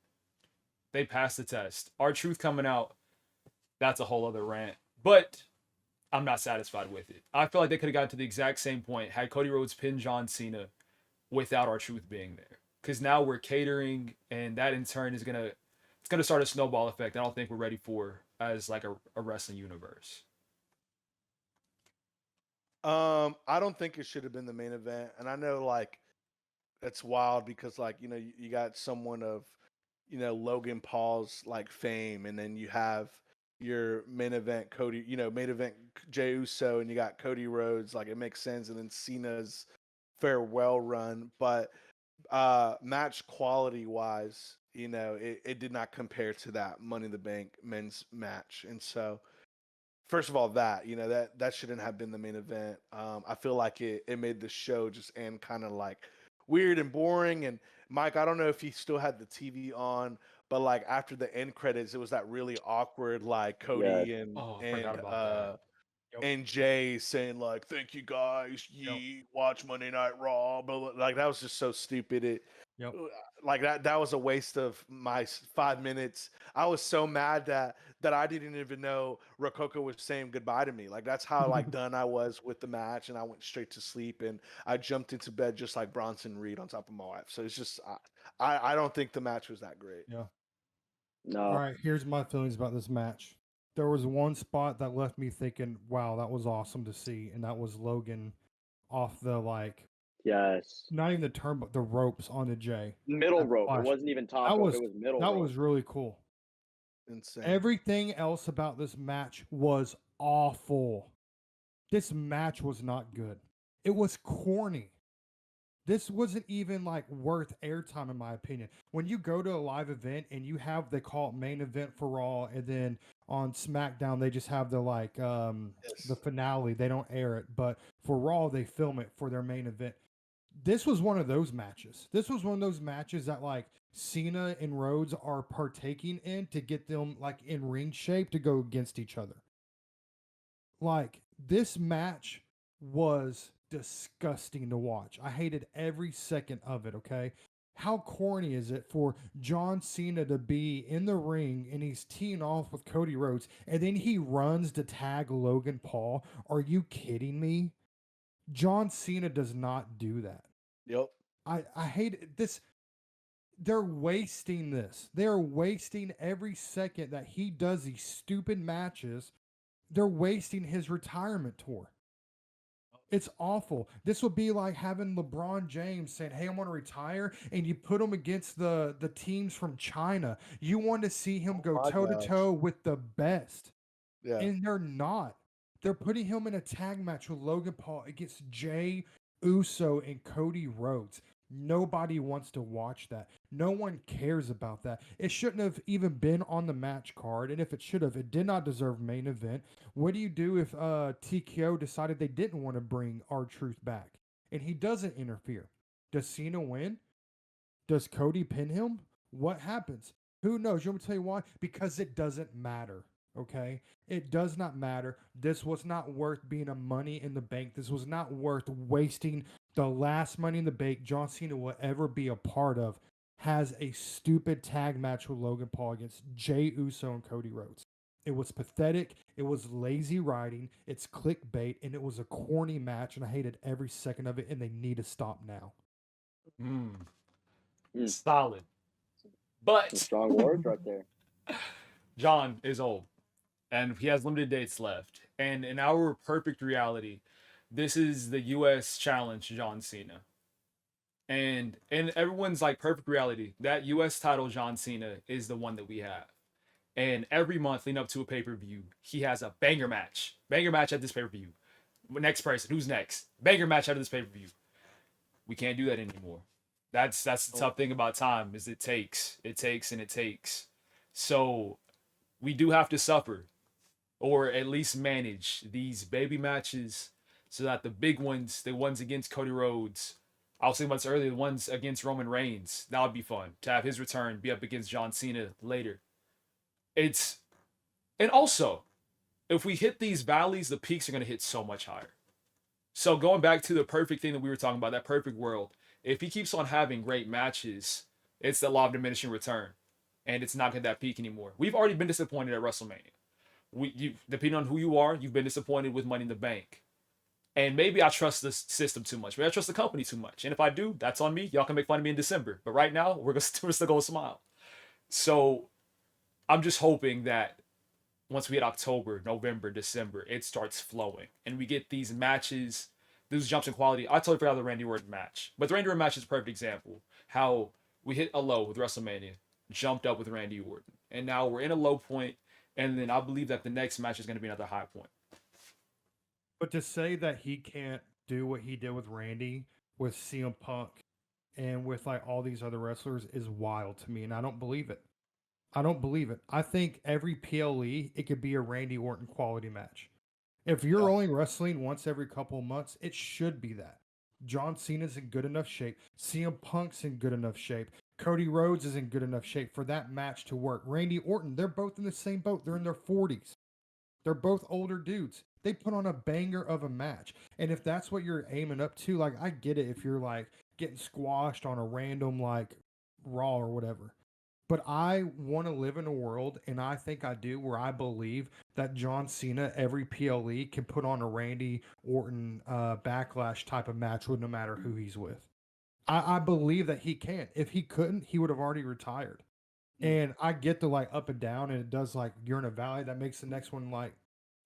They passed the test. R-Truth coming out, that's a whole other rant. But I'm not satisfied with it. I feel like they could have gotten to the exact same point had Cody Rhodes pinned John Cena without R-Truth being there. Because now we're catering, and that in turn is going to it's gonna start a snowball effect. I don't think we're ready for as like a wrestling universe. I don't think it should have been the main event, and I know like it's wild because like you got someone of Logan Paul's like fame, and then you have your main event Cody, main event Jey Uso, and you got Cody Rhodes. Like it makes sense, and then Cena's farewell run, but match quality wise, it did not compare to that Money in the Bank men's match, and so first of all, that shouldn't have been the main event. I feel like it made the show just end kind of like weird and boring. And Mike, I don't know if he still had the TV on, but like after the end credits, it was that really awkward like Yeah. Cody and Oh, I forgot and about that. Yep. and Jay saying like "Thank you guys, Yep. watch Monday Night Raw," but like that was just so stupid. Yep. Like that was a waste of my 5 minutes. I was so mad that I didn't even know Rococo was saying goodbye to me. Like that's how like done I was with the match, and I went straight to sleep, and I jumped into bed just like Bronson Reed on top of my wife. So it's just I don't think the match was that great. Yeah. No. All right, here's my feelings about this match. There was one spot that left me thinking, wow, that was awesome to see. And that was Logan off the, like, Yes. not even the turn, but the ropes on the J. Middle That rope. It flash. wasn't even top That rope. was It was middle that rope. was really cool. Insane. Everything else about this match was awful. This match was not good. It was corny. This wasn't even like worth airtime in my opinion. When you go to a live event and you have they call it main event for Raw, and then on SmackDown they just have the like the finale. They don't air it, but for Raw they film it for their main event. This was one of those matches. This was one of those matches that like Cena and Rhodes are partaking in to get them like in ring shape to go against each other. Like this match was disgusting to watch. I hated every second of it, okay? How corny is it for John Cena to be in the ring and he's teeing off with Cody Rhodes and then he runs to tag Logan Paul? Are you kidding me? John Cena does not do that. Yep. I hate this. They're wasting this. They're wasting every second that he does these stupid matches. They're wasting his retirement tour. It's awful. This would be like having LeBron James saying, "Hey, I want to retire," and you put him against the teams from China. You want to see him go my toe to gosh. toe with the best, Yeah. and they're not. They're putting him in a tag match with Logan Paul against Jey Uso and Cody Rhodes. Nobody wants to watch that. No one cares about that. It shouldn't have even been on the match card. And if it should have, it did not deserve main event. What do you do if TKO decided they didn't want to bring R-Truth back and he doesn't interfere? Does Cena win? Does Cody pin him? What happens? Who knows? You want me to tell you why? Because it doesn't matter. Okay? It does not matter. This was not worth being a Money in the Bank. This was not worth wasting the last Money in the Bank John Cena will ever be a part of. Has a stupid tag match with Logan Paul against Jey Uso and Cody Rhodes. It was pathetic. It was lazy writing. It's clickbait, and it was a corny match, and I hated every second of it, and they need to stop now. Solid. Some But strong words right there. John is old and he has limited dates left. And in our perfect reality, this is the US challenge John Cena. And in everyone's like perfect reality, that US title John Cena is the one that we have. And every month leading up to a pay-per-view, he has a banger match. Banger match at this pay-per-view. Next person, who's next? Banger match out of this pay-per-view. We can't do that anymore. That's the tough thing about time is it takes. So we do have to suffer or at least manage these baby matches so that the big ones, the ones against Cody Rhodes, I was saying once earlier, the ones against Roman Reigns, that would be fun to have his return be up against John Cena later. And also, if we hit these valleys, the peaks are going to hit so much higher. So going back to the perfect thing that we were talking about, that perfect world, if he keeps on having great matches, it's the law of diminishing return. And it's not at that peak anymore. We've already been disappointed at WrestleMania. Depending on who you are, you've been disappointed with Money in the Bank. And maybe I trust the system too much. Maybe I trust the company too much. And if I do, that's on me. Y'all can make fun of me in December. But right now, we're still going to smile. So I'm just hoping that once we hit October, November, December, it starts flowing and we get these matches, these jumps in quality. I totally forgot the Randy Orton match, but the Randy Orton match is a perfect example. How we hit a low with WrestleMania, jumped up with Randy Orton, and now we're in a low point, and then I believe that the next match is going to be another high point. But to say that he can't do what he did with Randy, with CM Punk, and with like all these other wrestlers is wild to me, and I don't believe it. I don't believe it. I think every PLE it could be a Randy Orton quality match. If you're Yeah. only wrestling once every couple of months, it should be that. John Cena's in good enough shape. CM Punk's in good enough shape. Cody Rhodes is in good enough shape for that match to work. Randy Orton, they're both in the same boat. They're in their 40s. They're both older dudes. They put on a banger of a match. And if that's what you're aiming up to, like, I get it if you're like getting squashed on a random, like, Raw or whatever. But I want to live in a world, and I think I do, where I believe that John Cena, every PLE, can put on a Randy Orton backlash type of match with no matter who he's with. I believe that he can. If he couldn't, he would have already retired. And I get the like up and down, and it does like you're in a valley that makes the next one like,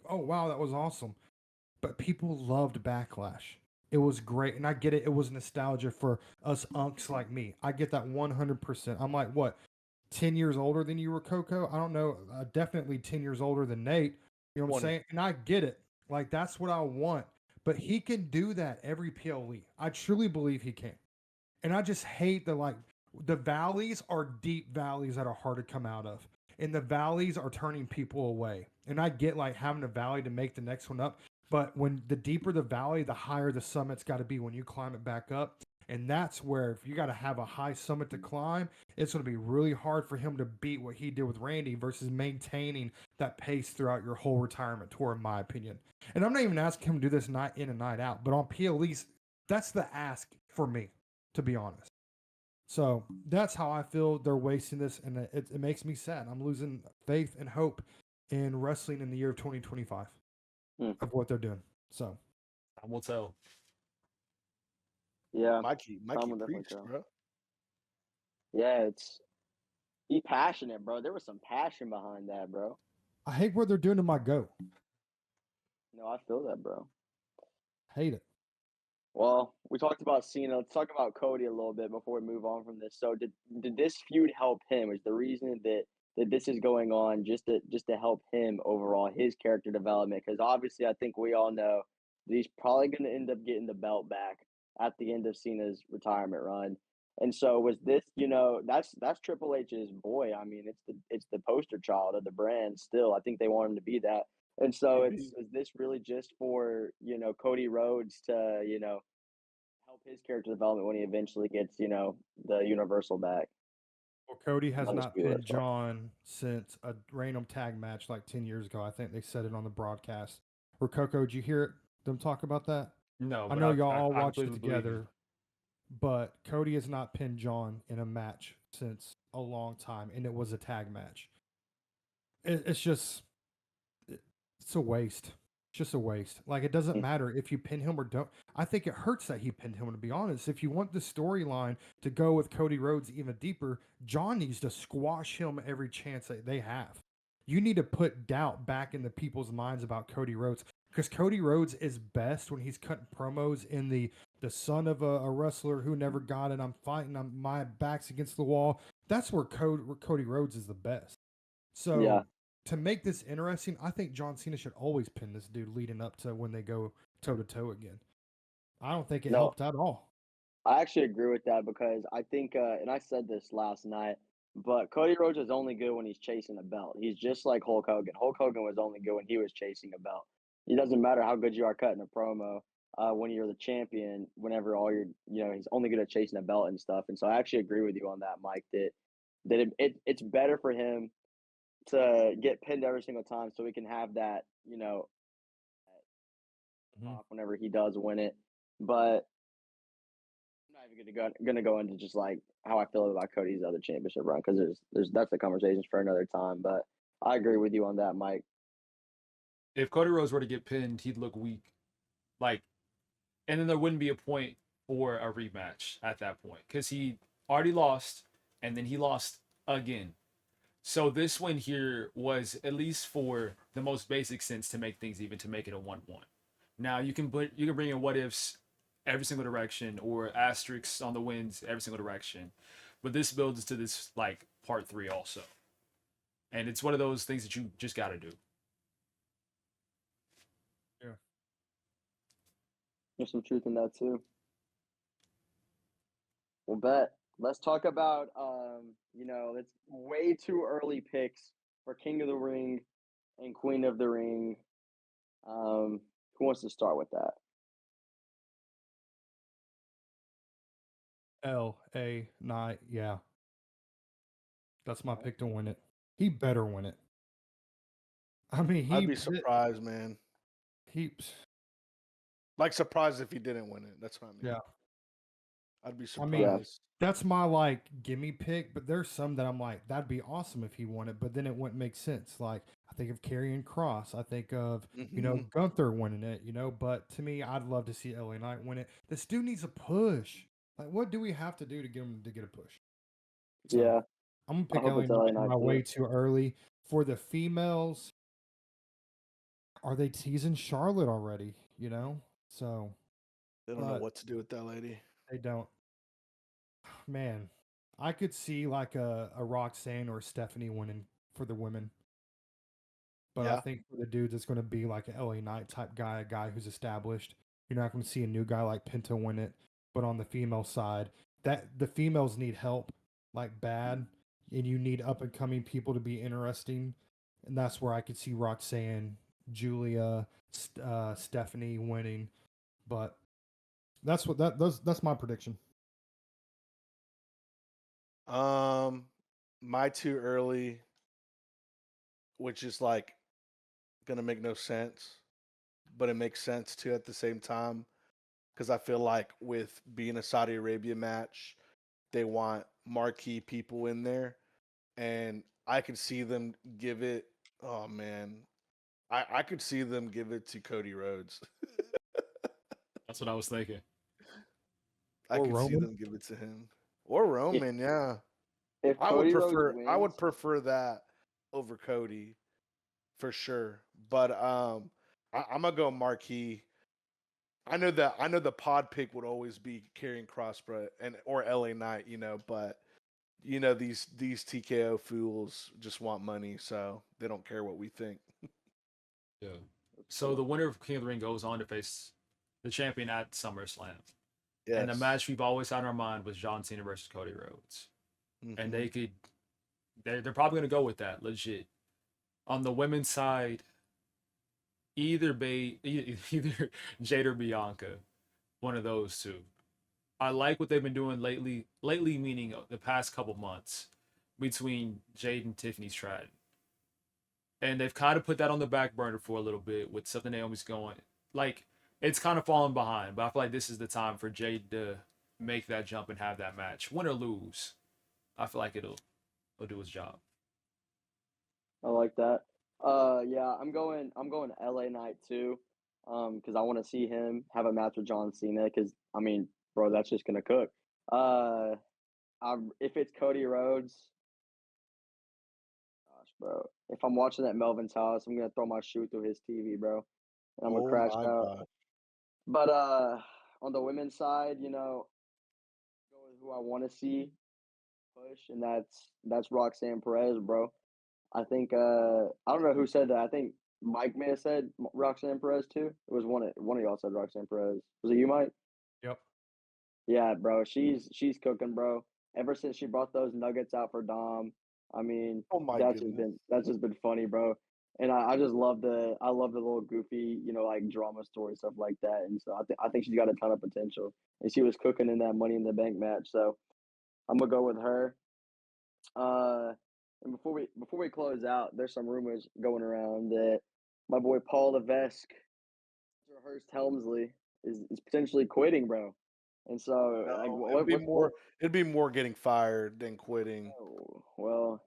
oh wow, that was awesome. But people loved Backlash. It was great, and I get it. It was nostalgia for us unks like me. I get that 100%. I'm like, what, 10 years older than you were, Coco? I don't know. Definitely 10 years older than Nate. You know what I'm 20. saying? And I get it. Like that's what I want. But he can do that every PLE. I truly believe he can. And I just hate the like the valleys are deep valleys that are hard to come out of. And the valleys are turning people away. And I get like having a valley to make the next one up. But when the deeper the valley, the higher the summit's got to be when you climb it back up. And that's where if you got to have a high summit to climb, it's going to be really hard for him to beat what he did with Randy versus maintaining that pace throughout your whole retirement tour, in my opinion. And I'm not even asking him to do this night in and night out, but on PLEs, that's the ask for me, to be honest. So that's how I feel they're wasting this, and it makes me sad. I'm losing faith and hope in wrestling in the year of 2025 of what they're doing. So I will tell. Yeah, Mikey time will definitely preach, tell. bro. Yeah, it's be passionate, bro. There was some passion behind that, bro. I hate what they're doing to my goat. No, I feel that, bro. Hate it. Well, we talked about Cena. Let's talk about Cody a little bit before we move on from this. So, did this feud help him? Is the reason that this is going on just to help him overall, his character development? Because obviously, I think we all know that he's probably going to end up getting the belt back at the end of Cena's retirement run. And so, was this, that's Triple H's boy. I mean, it's the poster child of the brand. Still, I think they want him to be that. And so, Maybe. is this really just for Cody Rhodes to help his character development when he eventually gets, the Universal back? Well, Cody has not Undisputed pinned as well. John since a random tag match like 10 years ago. I think they said it on the broadcast. Or Coco, did you hear them talk about that? No, I but know y'all all I watched it completely believe you. together, but Cody has not pinned John in a match since a long time, and it was a tag match. It's just, it's a waste. It's just a waste. Like, it doesn't matter if you pin him or don't. I think it hurts that he pinned him, to be honest. If you want the storyline to go with Cody Rhodes even deeper, John needs to squash him every chance that they have. You need to put doubt back in the people's minds about Cody Rhodes, because Cody Rhodes is best when he's cutting promos in the son of a wrestler who never got it. I'm fighting. My back's against the wall. That's where Cody Rhodes is the best. Yeah. So to make this interesting, I think John Cena should always pin this dude leading up to when they go toe to toe again. I don't think it No, helped at all. I actually agree with that because I think, and I said this last night, but Cody Rhodes is only good when he's chasing a belt. He's just like Hulk Hogan. Hulk Hogan was only good when he was chasing a belt. It doesn't matter how good you are cutting a promo when you're the champion. Whenever all you're, he's only good at chasing a belt and stuff. And so I actually agree with you on that, Mike. It's better for him to get pinned every single time so we can have that, Mhm. talk whenever he does win it. But I'm not even gonna go into just like how I feel about Cody's other championship run because there's that's the conversations for another time. But I agree with you on that, Mike. If Cody Rhodes were to get pinned, he'd look weak. Like, and then there wouldn't be a point for a rematch at that point because he already lost and then he lost again. So this one here was at least for the most basic sense to make things even, to make it a 1-1. Now you can bring in what ifs every single direction, or asterisks on the wins every single direction, but this builds to this like part 3 also, and it's one of those things that you just got to do. Yeah. There's some truth in that too. Well, bet. Let's talk about it's way too early picks for King of the Ring and Queen of the Ring. Who wants to start with that? LA Knight, yeah. That's my pick to win it. He better win it. I mean, I'd be surprised, man. he Like surprised if he didn't win it. That's what I mean. yeah. I'd be I mean, surprised. that's my like gimme pick, but there's some that I'm like, that'd be awesome if he won it, but then it wouldn't make sense. Like I think of Karrion Cross, I think of Mhm. Gunther winning it, but to me, I'd love to see LA Knight win it. This dude needs a push. Like, what do we have to do to get him to get a push? So Yeah, I'm gonna I pick hope LA it's LA Knight Knight my way too. too early. For the females, are they teasing Charlotte already? So They don't know but what to do with that lady. they don't. Man, I could see like a Roxanne or Stephanie winning for the women, but I Yeah. think for the dudes, it's going to be like an LA Knight type guy, a guy who's established. You're not going to see a new guy like Penta win it. But on the female side, that the females need help like bad, and you need up and coming people to be interesting, and that's where I could see Roxanne, Julia, Stephanie winning. But that's my prediction. My too early, which is like gonna make no sense, but it makes sense too at the same time. Because I feel like with being a Saudi Arabia match, they want marquee people in there, and I could see them give it. Oh man, I could see them give it to Cody Rhodes. That's what I was thinking. I Or could see Roman. them give it to him or If Roman. Yeah, if I would Cody Rhodes prefer. I wins, would prefer that over Cody for sure. But I'm gonna go marquee. I know the pod pick would always be carrying Crossbred and or LA Knight, but these TKO fools just want money, so they don't care what we think. Yeah. So the winner of King of the Ring goes on to face the champion at SummerSlam. And the Yes. match we've always had in our mind was John Cena versus Cody Rhodes. And Hmm. they're probably gonna go with that, legit. On the women's side, either Jade or Bianca, one of those two. I like what they've been doing lately. Lately, meaning the past couple months, between Jade and Tiffany Stratton, and they've kind of put that on the back burner for a little bit with something Naomi's going. Like it's kind of fallen behind, but I feel like this is the time for Jade to make that jump and have that match, win or lose. I feel like it'll do its job. I like that. Yeah, I'm going LA Knight too. Because I want to see him have a match with John Cena. Because I mean, bro, that's just gonna cook. Uh, if it's Cody Rhodes, gosh, bro, if I'm watching at Melvin's house, I'm gonna throw my shoe through his TV, bro, and I'm gonna Oh crash my out. god. But on the women's side, go with who I want to see push, and that's Roxanne Perez, bro. I think I don't know who said that. I think Mike may have said Roxanne Perez too. It was one of y'all said Roxanne Perez. Was it you, Mike? Yep. Yeah, bro. She's cooking, bro. Ever since she brought those nuggets out for Dom, I mean, Oh my that's just goodness. been funny, bro. And I just love the little goofy, like drama story stuff like that. And so I think she's got a ton of potential. And she was cooking in that Money in the Bank match. So I'm gonna go with her. Uh, and before we close out, there's some rumors going around that my boy Paul Levesque, or Hurst Helmsley, is potentially quitting, bro. And so, like, No, what? it'd be more getting fired than quitting. Oh, well,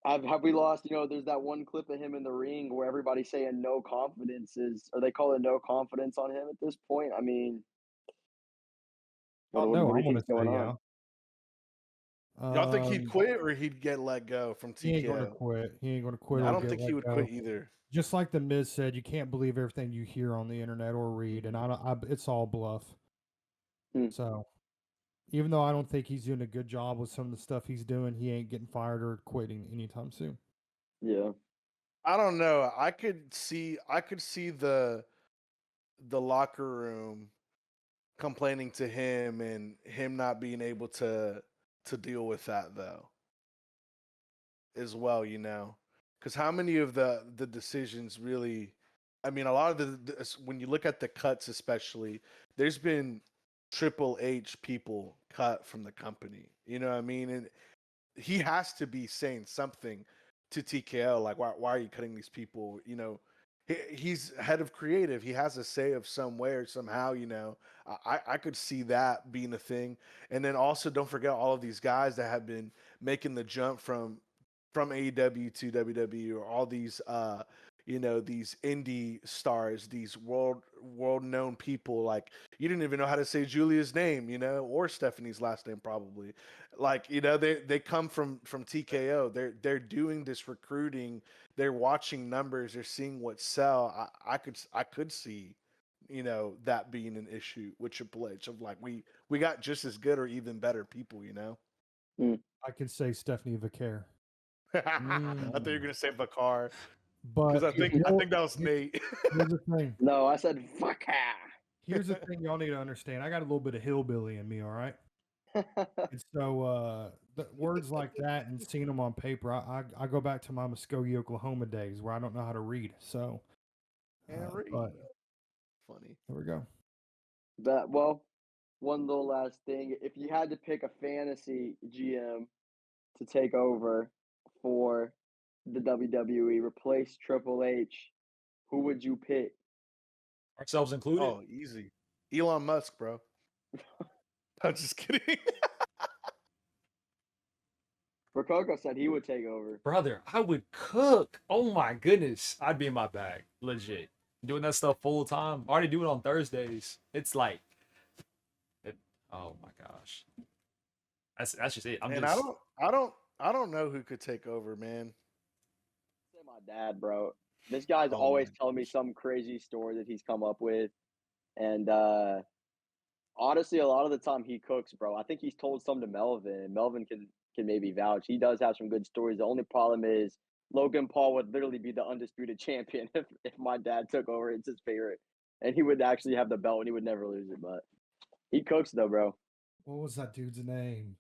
have we lost? There's that one clip of him in the ring where everybody's saying no confidence are they calling no confidence on him at this point? I mean, what Oh what, no, what do I you want to think's going say on? yeah. Y'all think he'd Um, quit or he'd get let go from he ain't gonna TKO? quit. He ain't gonna quit I or don't get think he let would go. quit either. Just like the Miz said, you can't believe everything you hear on the internet or read, and I don't. It's all bluff. Hmm. So even though I don't think he's doing a good job with some of the stuff he's doing, he ain't getting fired or quitting anytime soon. Yeah. I don't know. I could see the locker room complaining to him and him not being able to deal with that though as well, because how many of the decisions really, I mean, a lot of when you look at the cuts especially, there's been Triple H people cut from the company, you know what I mean? And he has to be saying something to TKO, like why are you cutting these people? He's head of creative. He has a say of some way or somehow. I could see that being a thing. And then also don't forget all of these guys that have been making the jump from AEW to WWE, or all these these indie stars, these world known people. Like, you didn't even know how to say Julia's name, or Stephanie's last name probably. Like, they come from TKO. They're doing this recruiting. They're watching numbers. They're seeing what sell. I could see, that being an issue with Triple H, of like, we got just as good or even better people. I can say Stephanie Vicaire. I thought you were gonna say Bakar, because But I think that was Nate. here's the thing. No, I said fuck Here's the thing y'all need to understand. I got a little bit of hillbilly in me, all right? yeah. And so the words like that and seeing them on paper, I go back to my Muskogee, Oklahoma days where I don't know how to read. So, but Funny. there we go. Well, one little last thing. If you had to pick a fantasy GM to take over for the WWE, replace Triple H, who would you pick? Ourselves included. Oh, easy. Elon Musk, bro. I'm just kidding. Rococo said he would take over. Brother, I would cook. Oh my goodness. I'd be in my bag. Legit. Doing that stuff full time. I already do it on Thursdays. It's like oh my gosh. That's just it. I'm And just I don't know who could take over, man. Say my dad, bro. This guy's Oh always my telling me gosh. some crazy story that he's come up with. And honestly, a lot of the time he cooks, bro. I think he's told some to Melvin, and Melvin can maybe vouch. He does have some good stories. The only problem is Logan Paul would literally be the undisputed champion if my dad took over. It's his favorite, and he would actually have the belt, and he would never lose it. But he cooks though, bro. What was that dude's name?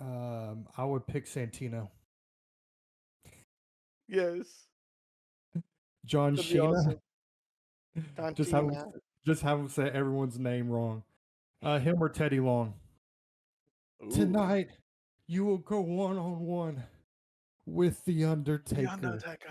I would pick Santino. Yes. John That'd be Sheena. awesome. just have him, Cantina. just have him say everyone's name wrong. Him or Teddy Long. Ooh. Tonight, you will go one-on-one with the The Undertaker. Undertaker.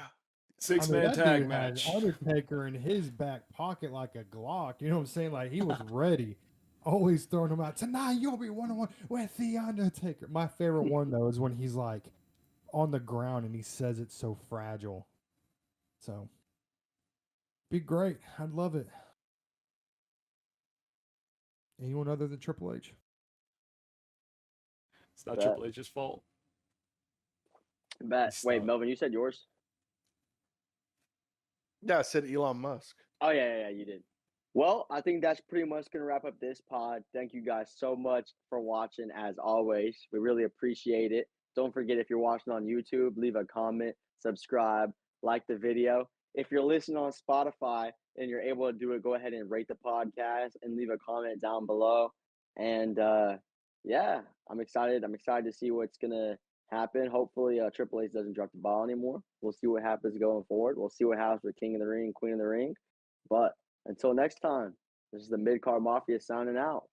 six-man that tag dude match. had Undertaker in his back pocket like a Glock. You know what I'm saying? Like, he was ready. Always throwing him out. Tonight, you'll be one-on-one with the Undertaker. My favorite one, though, is when he's like on the ground and he says it's so fragile. So, be great. I'd love it. Anyone other than Triple H? It's not Bet. Triple H's fault. Bet. Wait, Melvin, you said yours? Yeah, I said Elon Musk. Oh yeah, you did. Well, I think that's pretty much gonna wrap up this pod. Thank you guys so much for watching. As always, we really appreciate it. Don't forget, if you're watching on YouTube, leave a comment, subscribe, like the video. If you're listening on Spotify and you're able to do it, go ahead and rate the podcast and leave a comment down below. And yeah, I'm excited. I'm excited to see what's gonna happen. Hopefully, Triple H doesn't drop the ball anymore. We'll see what happens going forward. We'll see what happens with King of the Ring, Queen of the Ring. But until next time, this is the Mid Card Mafia signing out.